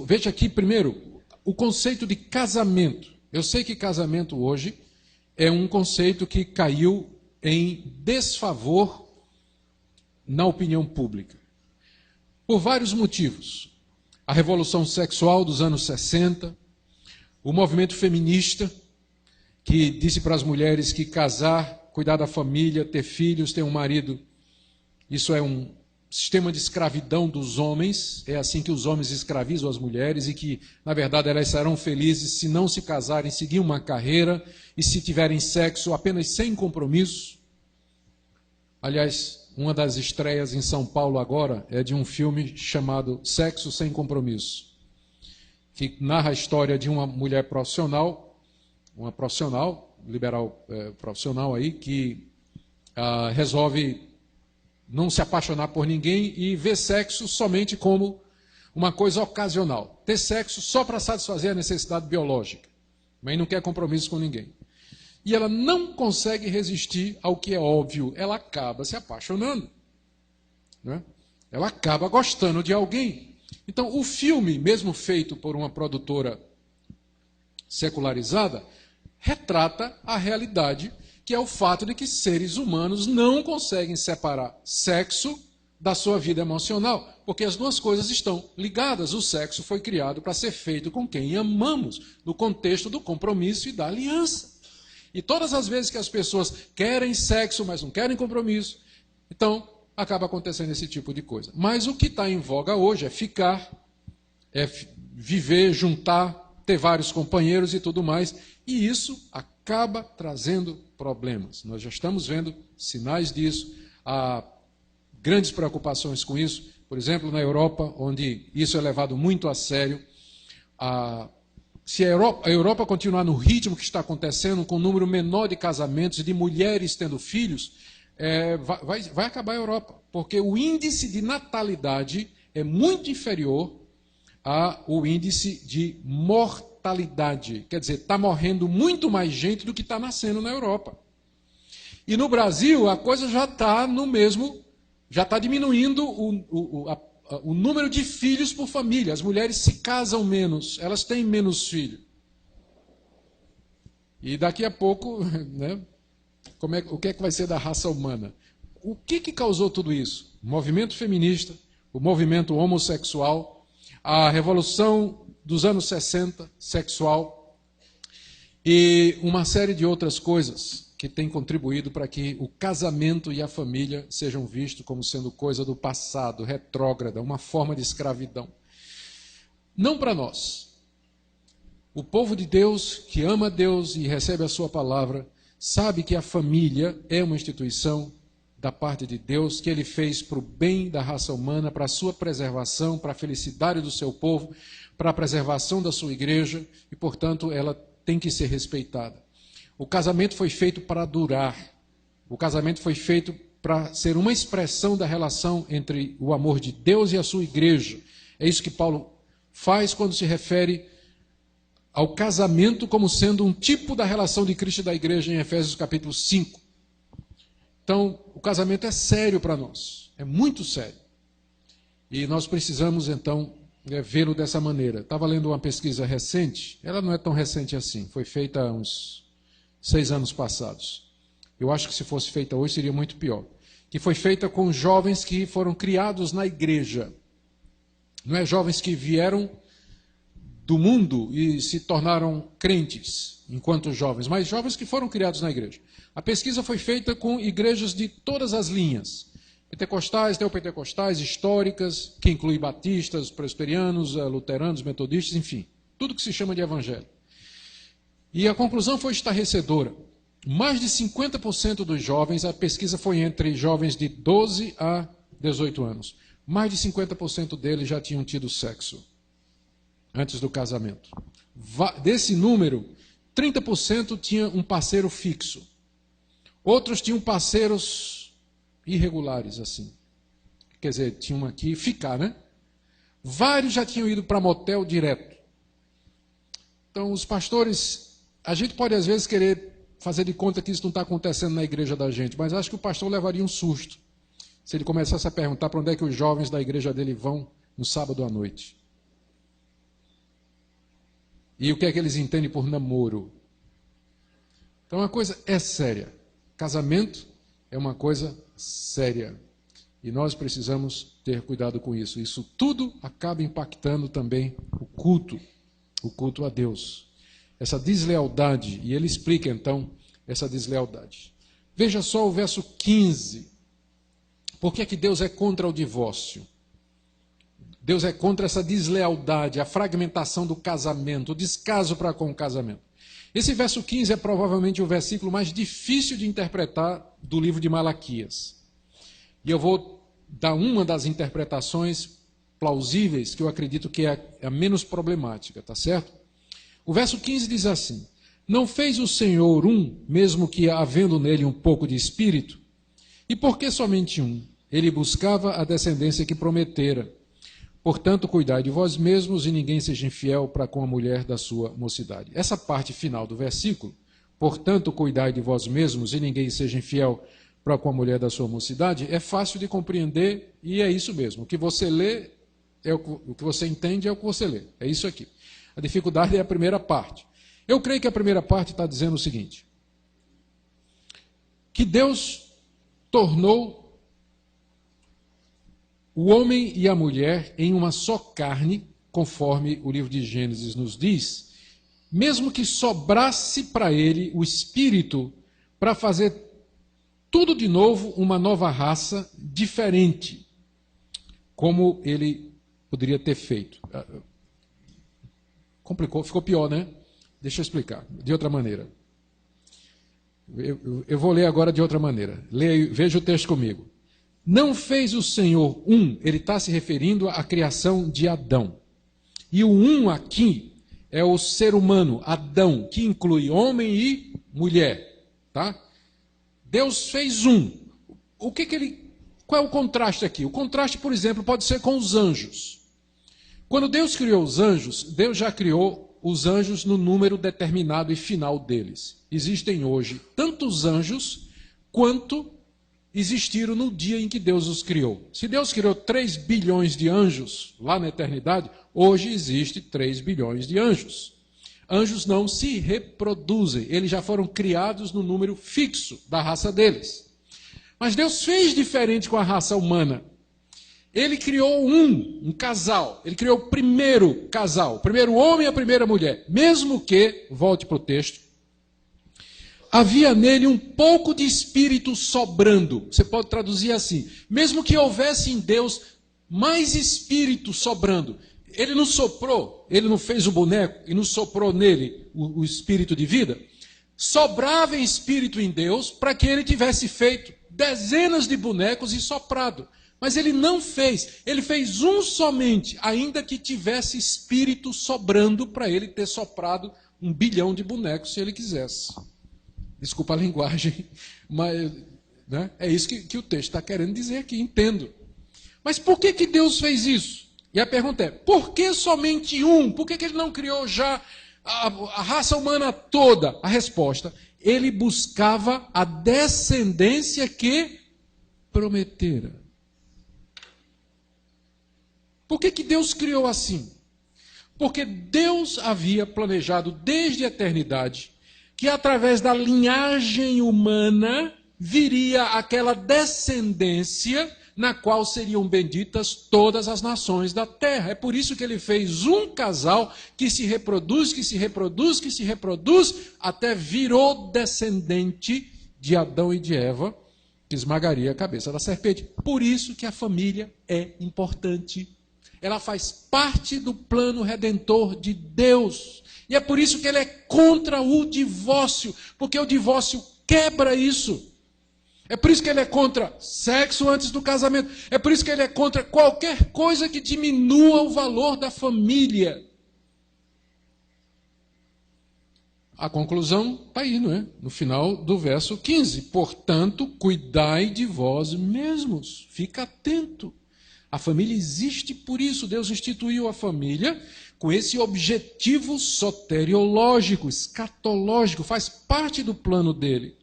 Veja aqui primeiro o conceito de casamento. Eu sei que casamento hoje é um conceito que caiu em desfavor na opinião pública. Por vários motivos. A revolução sexual dos anos 60, o movimento feminista, que disse para as mulheres que casar, cuidar da família, ter filhos, ter um marido, isso é um sistema de escravidão dos homens, é assim que os homens escravizam as mulheres e que, na verdade, elas serão felizes se não se casarem, seguir uma carreira e se tiverem sexo apenas sem compromisso. Aliás, uma das estreias em São Paulo agora é de um filme chamado Sexo Sem Compromisso, que narra a história de uma mulher profissional, uma profissional, liberal profissional aí, que resolve não se apaixonar por ninguém e ver sexo somente como uma coisa ocasional. Ter sexo só para satisfazer a necessidade biológica, mas não quer compromisso com ninguém. E ela não consegue resistir ao que é óbvio, ela acaba se apaixonando. Né? Ela acaba gostando de alguém. Então, o filme, mesmo feito por uma produtora secularizada, retrata a realidade, que é o fato de que seres humanos não conseguem separar sexo da sua vida emocional, porque as duas coisas estão ligadas. O sexo foi criado para ser feito com quem amamos, no contexto do compromisso e da aliança. E todas as vezes que as pessoas querem sexo, mas não querem compromisso, então acaba acontecendo esse tipo de coisa. Mas o que está em voga hoje é ficar, é viver, juntar, ter vários companheiros e tudo mais, e isso acaba trazendo problemas. Nós já estamos vendo sinais disso, há grandes preocupações com isso, por exemplo, na Europa, onde isso é levado muito a sério. Se a Europa continuar no ritmo que está acontecendo, com um número menor de casamentos e de mulheres tendo filhos, vai acabar a Europa, porque o índice de natalidade é muito inferior ao índice de mortalidade. Quer dizer, está morrendo muito mais gente do que está nascendo na Europa. E no Brasil, a coisa já está no mesmo, já está diminuindo o número de filhos por família. As mulheres se casam menos, elas têm menos filhos. E daqui a pouco, né, o que é que vai ser da raça humana? O que causou tudo isso? O movimento feminista, o movimento homossexual, a revolução dos anos 60, sexual, e uma série de outras coisas que têm contribuído para que o casamento e a família sejam vistos como sendo coisa do passado, retrógrada, uma forma de escravidão. Não para nós. O povo de Deus, que ama Deus e recebe a sua palavra, sabe que a família é uma instituição da parte de Deus, que Ele fez para o bem da raça humana, para a sua preservação, para a felicidade do seu povo, para a preservação da sua igreja, e, portanto, ela tem que ser respeitada. O casamento foi feito para durar. O casamento foi feito para ser uma expressão da relação entre o amor de Deus e a sua igreja. É isso que Paulo faz quando se refere ao casamento como sendo um tipo da relação de Cristo e da igreja em Efésios capítulo 5. Então, o casamento é sério para nós, é muito sério. E nós precisamos, então, vê-lo dessa maneira. Estava lendo uma pesquisa recente, ela não é tão recente assim, foi feita há uns 6 anos passados. Eu acho que se fosse feita hoje seria muito pior. Que foi feita com jovens que foram criados na igreja. Não é jovens que vieram do mundo e se tornaram crentes enquanto jovens, mas jovens que foram criados na igreja. A pesquisa foi feita com igrejas de todas as linhas, pentecostais, neopentecostais, históricas, que inclui batistas, presbiterianos, luteranos, metodistas, enfim, tudo que se chama de evangelho. E a conclusão foi estarrecedora. Mais de 50% dos jovens, a pesquisa foi entre jovens de 12 a 18 anos, mais de 50% deles já tinham tido sexo antes do casamento. Desse número, 30% tinha um parceiro fixo. Outros tinham parceiros irregulares, assim. Quer dizer, tinham aqui ficar, né? Vários já tinham ido para motel direto. Então, os pastores, a gente pode às vezes querer fazer de conta que isso não está acontecendo na igreja da gente, mas acho que o pastor levaria um susto se ele começasse a perguntar para onde é que os jovens da igreja dele vão no sábado à noite. E o que é que eles entendem por namoro? Então a coisa é séria. Casamento é uma coisa séria. E nós precisamos ter cuidado com isso. Isso tudo acaba impactando também o culto a Deus. Essa deslealdade, e ele explica então essa deslealdade. Veja só o verso 15. Por que é que Deus é contra o divórcio? Deus é contra essa deslealdade, a fragmentação do casamento, o descaso para com o casamento. Esse verso 15 é provavelmente o versículo mais difícil de interpretar do livro de Malaquias. E eu vou dar uma das interpretações plausíveis, que eu acredito que é a menos problemática, tá certo? O verso 15 diz assim: não fez o Senhor um, mesmo que havendo nele um pouco de espírito? E por que somente um? Ele buscava a descendência que prometera. Portanto, cuidai de vós mesmos e ninguém seja infiel para com a mulher da sua mocidade. Essa parte final do versículo, portanto, cuidai de vós mesmos e ninguém seja infiel para com a mulher da sua mocidade, é fácil de compreender e é isso mesmo. O que você lê, o que você entende é o que você lê. É isso aqui. A dificuldade é a primeira parte. Eu creio que a primeira parte está dizendo o seguinte: que Deus tornou o homem e a mulher em uma só carne, conforme o livro de Gênesis nos diz, mesmo que sobrasse para ele o espírito para fazer tudo de novo, uma nova raça diferente, como ele poderia ter feito. Complicou, ficou pior, né? Deixa eu explicar, de outra maneira. Eu vou ler agora de outra maneira. Veja o texto comigo. Não fez o Senhor um, ele está se referindo à criação de Adão. E o um aqui é o ser humano, Adão, que inclui homem e mulher. Tá? Deus fez um. Qual é o contraste aqui? O contraste, por exemplo, pode ser com os anjos. Quando Deus criou os anjos, Deus já criou os anjos no número determinado e final deles. Existem hoje tanto os anjos quanto existiram no dia em que Deus os criou. Se Deus criou 3 bilhões de anjos lá na eternidade, hoje existe 3 bilhões de anjos. Anjos não se reproduzem, eles já foram criados no número fixo da raça deles. Mas Deus fez diferente com a raça humana. Ele criou um casal, ele criou o primeiro casal, o primeiro homem e a primeira mulher. Mesmo que, volte para o texto, havia nele um pouco de espírito sobrando. Você pode traduzir assim, mesmo que houvesse em Deus mais espírito sobrando. Ele não soprou, ele não fez o boneco e não soprou nele o espírito de vida. Sobrava espírito em Deus para que ele tivesse feito dezenas de bonecos e soprado. Mas ele não fez, ele fez um somente, ainda que tivesse espírito sobrando para ele ter soprado 1 bilhão de bonecos se ele quisesse. Desculpa a linguagem, mas né, é isso que o texto está querendo dizer aqui, entendo. Mas por que Deus fez isso? E a pergunta é, por que somente um? Por que ele não criou já a raça humana toda? A resposta, ele buscava a descendência que prometera. Por que Deus criou assim? Porque Deus havia planejado desde a eternidade que através da linhagem humana viria aquela descendência na qual seriam benditas todas as nações da terra. É por isso que ele fez um casal que se reproduz, que se reproduz, que se reproduz, até virou descendente de Adão e de Eva, que esmagaria a cabeça da serpente. Por isso que a família é importante. Ela faz parte do plano redentor de Deus. E é por isso que ele é contra o divórcio, porque o divórcio quebra isso. É por isso que ele é contra sexo antes do casamento. É por isso que ele é contra qualquer coisa que diminua o valor da família. A conclusão está aí, não é? No final do verso 15. Portanto, cuidai de vós mesmos. Fica atento. A família existe por isso. Deus instituiu a família com esse objetivo soteriológico, escatológico, faz parte do plano dele.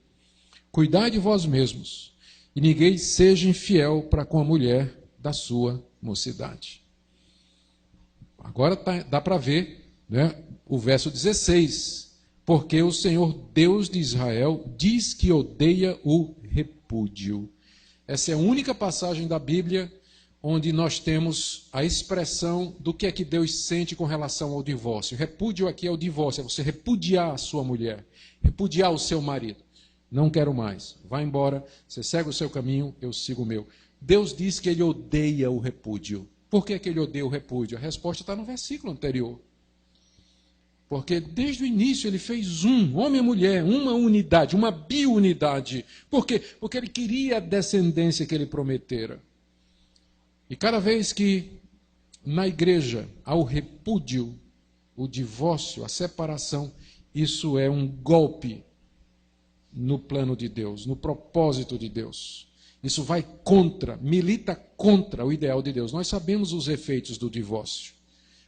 Cuidai de vós mesmos, e ninguém seja infiel para com a mulher da sua mocidade. Agora dá para ver, né, o verso 16. Porque o Senhor Deus de Israel diz que odeia o repúdio. Essa é a única passagem da Bíblia onde nós temos a expressão do que é que Deus sente com relação ao divórcio. Repúdio aqui é o divórcio, é você repudiar a sua mulher, repudiar o seu marido. Não quero mais, vai embora, você segue o seu caminho, eu sigo o meu. Deus diz que ele odeia o repúdio. Por que ele odeia o repúdio? A resposta está no versículo anterior. Porque desde o início ele fez homem e mulher, uma unidade, uma biunidade. Por quê? Porque ele queria a descendência que ele prometera. E cada vez que na igreja há o repúdio, o divórcio, a separação, isso é um golpe no plano de Deus, no propósito de Deus. Isso vai contra, milita contra o ideal de Deus. Nós sabemos os efeitos do divórcio,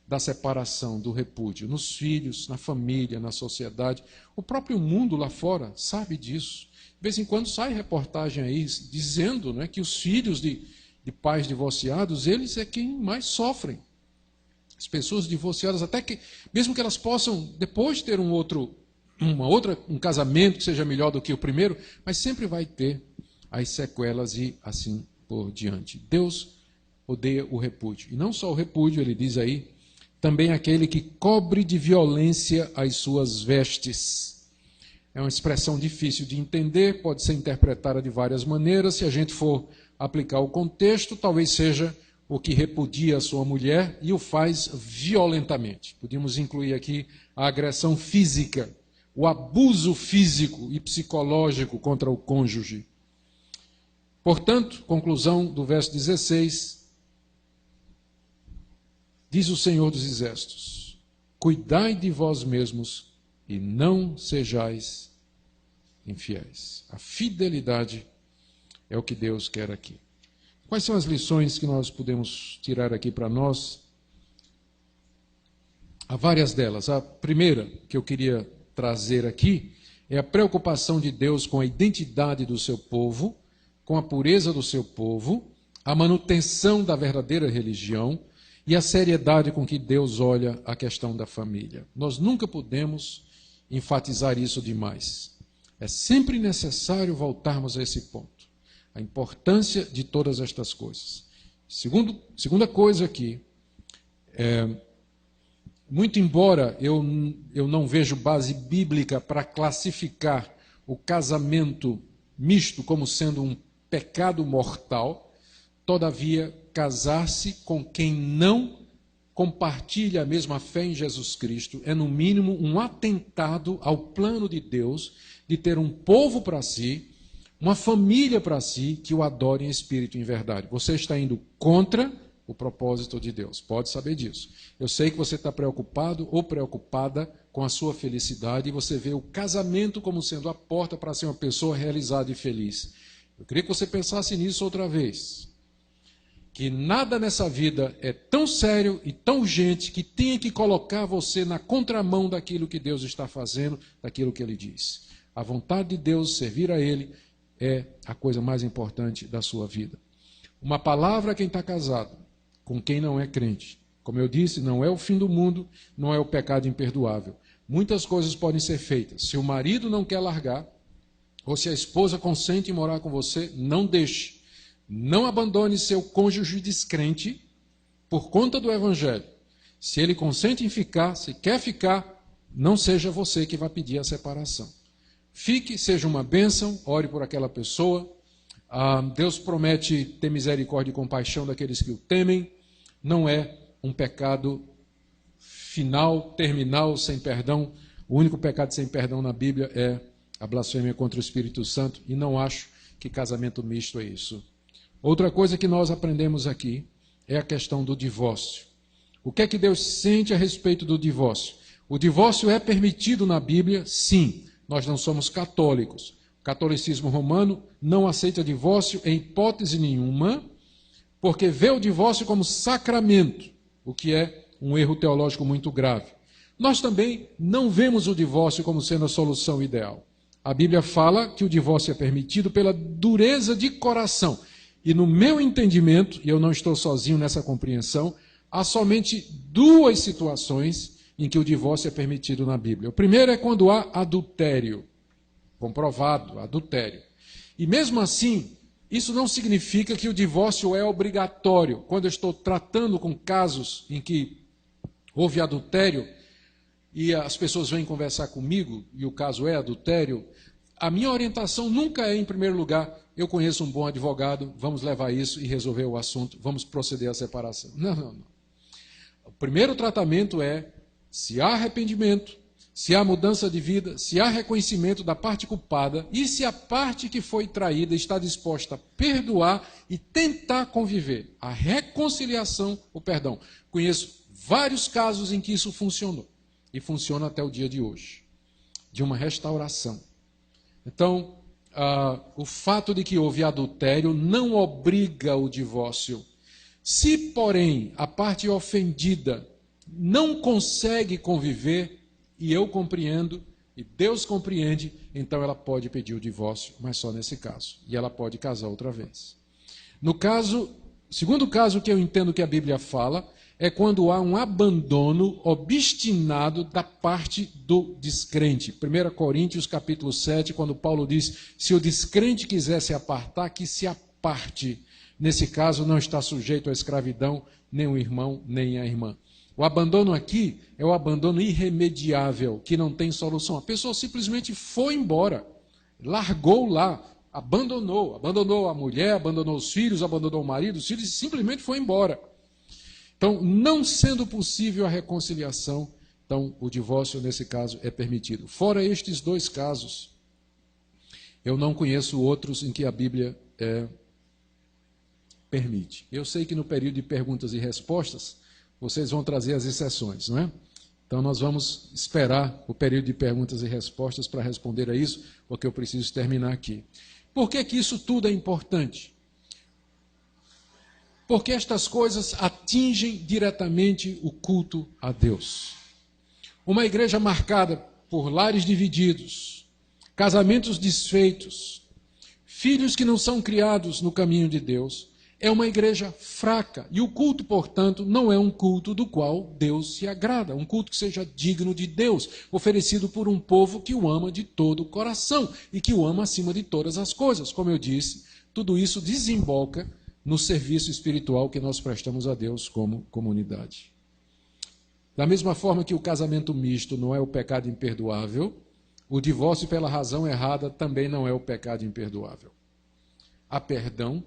da separação, do repúdio, nos filhos, na família, na sociedade. O próprio mundo lá fora sabe disso. De vez em quando sai reportagem aí dizendo, né, que os filhos de pais divorciados, eles é quem mais sofrem. As pessoas divorciadas, até que, mesmo que elas possam depois ter um casamento que seja melhor do que o primeiro, mas sempre vai ter as sequelas e assim por diante. Deus odeia o repúdio. E não só o repúdio, ele diz aí, também aquele que cobre de violência as suas vestes. É uma expressão difícil de entender, pode ser interpretada de várias maneiras. Se a gente for aplicar o contexto, talvez seja o que repudia a sua mulher e o faz violentamente. Podíamos incluir aqui a agressão física, o abuso físico e psicológico contra o cônjuge. Portanto, conclusão do verso 16, diz o Senhor dos Exércitos: cuidai de vós mesmos e não sejais infiéis. A fidelidade é o que Deus quer aqui. Quais são as lições que nós podemos tirar aqui para nós? Há várias delas. A primeira que eu queria trazer aqui é a preocupação de Deus com a identidade do seu povo, com a pureza do seu povo, a manutenção da verdadeira religião e a seriedade com que Deus olha a questão da família. Nós nunca podemos enfatizar isso demais. É sempre necessário voltarmos a esse ponto. A importância de todas estas coisas. Segunda coisa aqui, muito embora eu não vejo base bíblica para classificar o casamento misto como sendo um pecado mortal, todavia, casar-se com quem não compartilha a mesma fé em Jesus Cristo é, no mínimo, um atentado ao plano de Deus de ter um povo para si, uma família para si, que o adore em espírito e em verdade. Você está indo contra o propósito de Deus, pode saber disso. Eu sei que você está preocupado ou preocupada com a sua felicidade e você vê o casamento como sendo a porta para ser uma pessoa realizada e feliz. Eu queria que você pensasse nisso outra vez. Que nada nessa vida é tão sério e tão urgente que tenha que colocar você na contramão daquilo que Deus está fazendo, daquilo que Ele diz. A vontade de Deus, servir a Ele, é a coisa mais importante da sua vida. Uma palavra a quem está casado, com quem não é crente. Como eu disse, não é o fim do mundo, não é o pecado imperdoável. Muitas coisas podem ser feitas. Se o marido não quer largar, ou se a esposa consente em morar com você, não deixe. Não abandone seu cônjuge descrente por conta do Evangelho. Se ele consente em ficar, se quer ficar, não seja você que vai pedir a separação. Fique, seja uma bênção, ore por aquela pessoa. Deus promete ter misericórdia e compaixão daqueles que o temem. Não é um pecado final, terminal, sem perdão. O único pecado sem perdão na Bíblia é a blasfêmia contra o Espírito Santo. E não acho que casamento misto é isso. Outra coisa que nós aprendemos aqui é a questão do divórcio. O que é que Deus sente a respeito do divórcio? O divórcio é permitido na Bíblia? Sim. Nós não somos católicos. O catolicismo romano não aceita divórcio em hipótese nenhuma, porque vê o divórcio como sacramento, o que é um erro teológico muito grave. Nós também não vemos o divórcio como sendo a solução ideal. A Bíblia fala que o divórcio é permitido pela dureza de coração. E no meu entendimento, e eu não estou sozinho nessa compreensão, há somente duas situações em que o divórcio é permitido na Bíblia. O primeiro é quando há adultério, comprovado, adultério. E mesmo assim, isso não significa que o divórcio é obrigatório. Quando eu estou tratando com casos em que houve adultério, e as pessoas vêm conversar comigo, e o caso é adultério, a minha orientação nunca é, em primeiro lugar, eu conheço um bom advogado, vamos levar isso e resolver o assunto, vamos proceder à separação. Não. O primeiro tratamento é, se há arrependimento, se há mudança de vida, se há reconhecimento da parte culpada e se a parte que foi traída está disposta a perdoar e tentar conviver. A reconciliação, o perdão. Conheço vários casos em que isso funcionou e funciona até o dia de hoje, de uma restauração. Então, o fato de que houve adultério não obriga o divórcio. Se, porém, a parte ofendida não consegue conviver, e eu compreendo, e Deus compreende, então ela pode pedir o divórcio, mas só nesse caso. E ela pode casar outra vez. No caso, segundo caso que eu entendo que a Bíblia fala, é quando há um abandono obstinado da parte do descrente. 1 Coríntios capítulo 7, quando Paulo diz, se o descrente quiser se apartar, que se aparte. Nesse caso, não está sujeito à escravidão, nem o irmão, nem a irmã. O abandono aqui é o abandono irremediável, que não tem solução. A pessoa simplesmente foi embora, largou lá, abandonou a mulher, abandonou os filhos, abandonou o marido, os filhos, e simplesmente foi embora. Então, não sendo possível a reconciliação, então o divórcio, nesse caso, é permitido. Fora estes dois casos, eu não conheço outros em que a Bíblia permite. Eu sei que no período de perguntas e respostas, vocês vão trazer as exceções, não é? Então, nós vamos esperar o período de perguntas e respostas para responder a isso, porque eu preciso terminar aqui. Por que que isso tudo é importante? Porque estas coisas atingem diretamente o culto a Deus. Uma igreja marcada por lares divididos, casamentos desfeitos, filhos que não são criados no caminho de Deus, é uma igreja fraca. E o culto, portanto, não é um culto do qual Deus se agrada. Um culto que seja digno de Deus, oferecido por um povo que o ama de todo o coração e que o ama acima de todas as coisas. Como eu disse, tudo isso desemboca no serviço espiritual que nós prestamos a Deus como comunidade. Da mesma forma que o casamento misto não é o pecado imperdoável, o divórcio pela razão errada também não é o pecado imperdoável. Há perdão,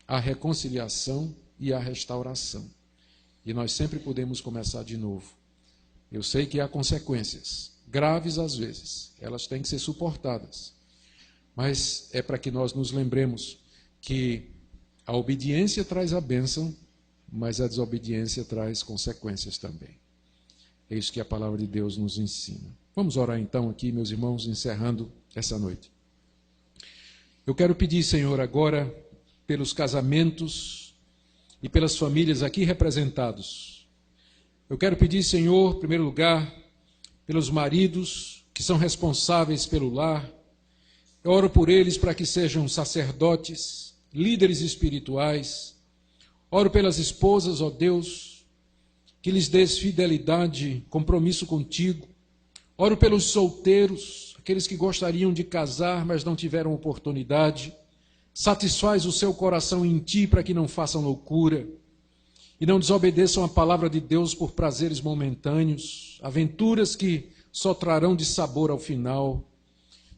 há reconciliação e há restauração. E nós sempre podemos começar de novo. Eu sei que há consequências, graves às vezes, elas têm que ser suportadas. Mas é para que nós nos lembremos que a obediência traz a bênção, mas a desobediência traz consequências também. É isso que a palavra de Deus nos ensina. Vamos orar então aqui, meus irmãos, encerrando essa noite. Eu quero pedir, Senhor, agora, pelos casamentos e pelas famílias aqui representados. Eu quero pedir, Senhor, em primeiro lugar, pelos maridos que são responsáveis pelo lar. Eu oro por eles para que sejam sacerdotes, líderes espirituais. Oro pelas esposas, ó Deus, que lhes dês fidelidade, compromisso contigo. Oro pelos solteiros, aqueles que gostariam de casar, mas não tiveram oportunidade. Satisfaz o seu coração em ti para que não façam loucura e não desobedeçam a palavra de Deus por prazeres momentâneos, aventuras que só trarão de sabor ao final.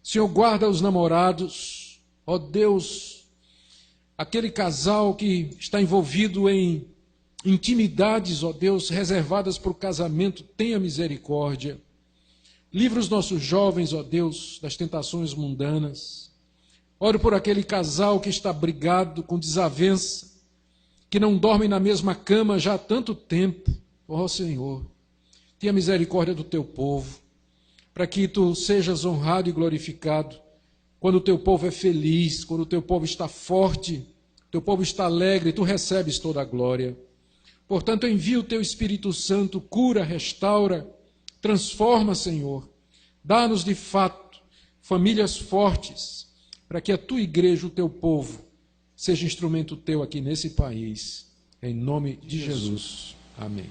Senhor, guarda os namorados, ó Deus, aquele casal que está envolvido em intimidades, ó Deus, reservadas para o casamento, tenha misericórdia. Livra os nossos jovens, ó Deus, das tentações mundanas. Oro por aquele casal que está brigado com desavença, que não dorme na mesma cama já há tanto tempo. Ó Senhor, tenha misericórdia do teu povo, para que tu sejas honrado e glorificado quando o teu povo é feliz, quando o teu povo está forte, o teu povo está alegre, tu recebes toda a glória. Portanto, envia o teu Espírito Santo, cura, restaura, transforma, Senhor. Dá-nos, de fato, famílias fortes, para que a tua igreja, o teu povo, seja instrumento teu aqui nesse país. Em nome de Jesus. Amém.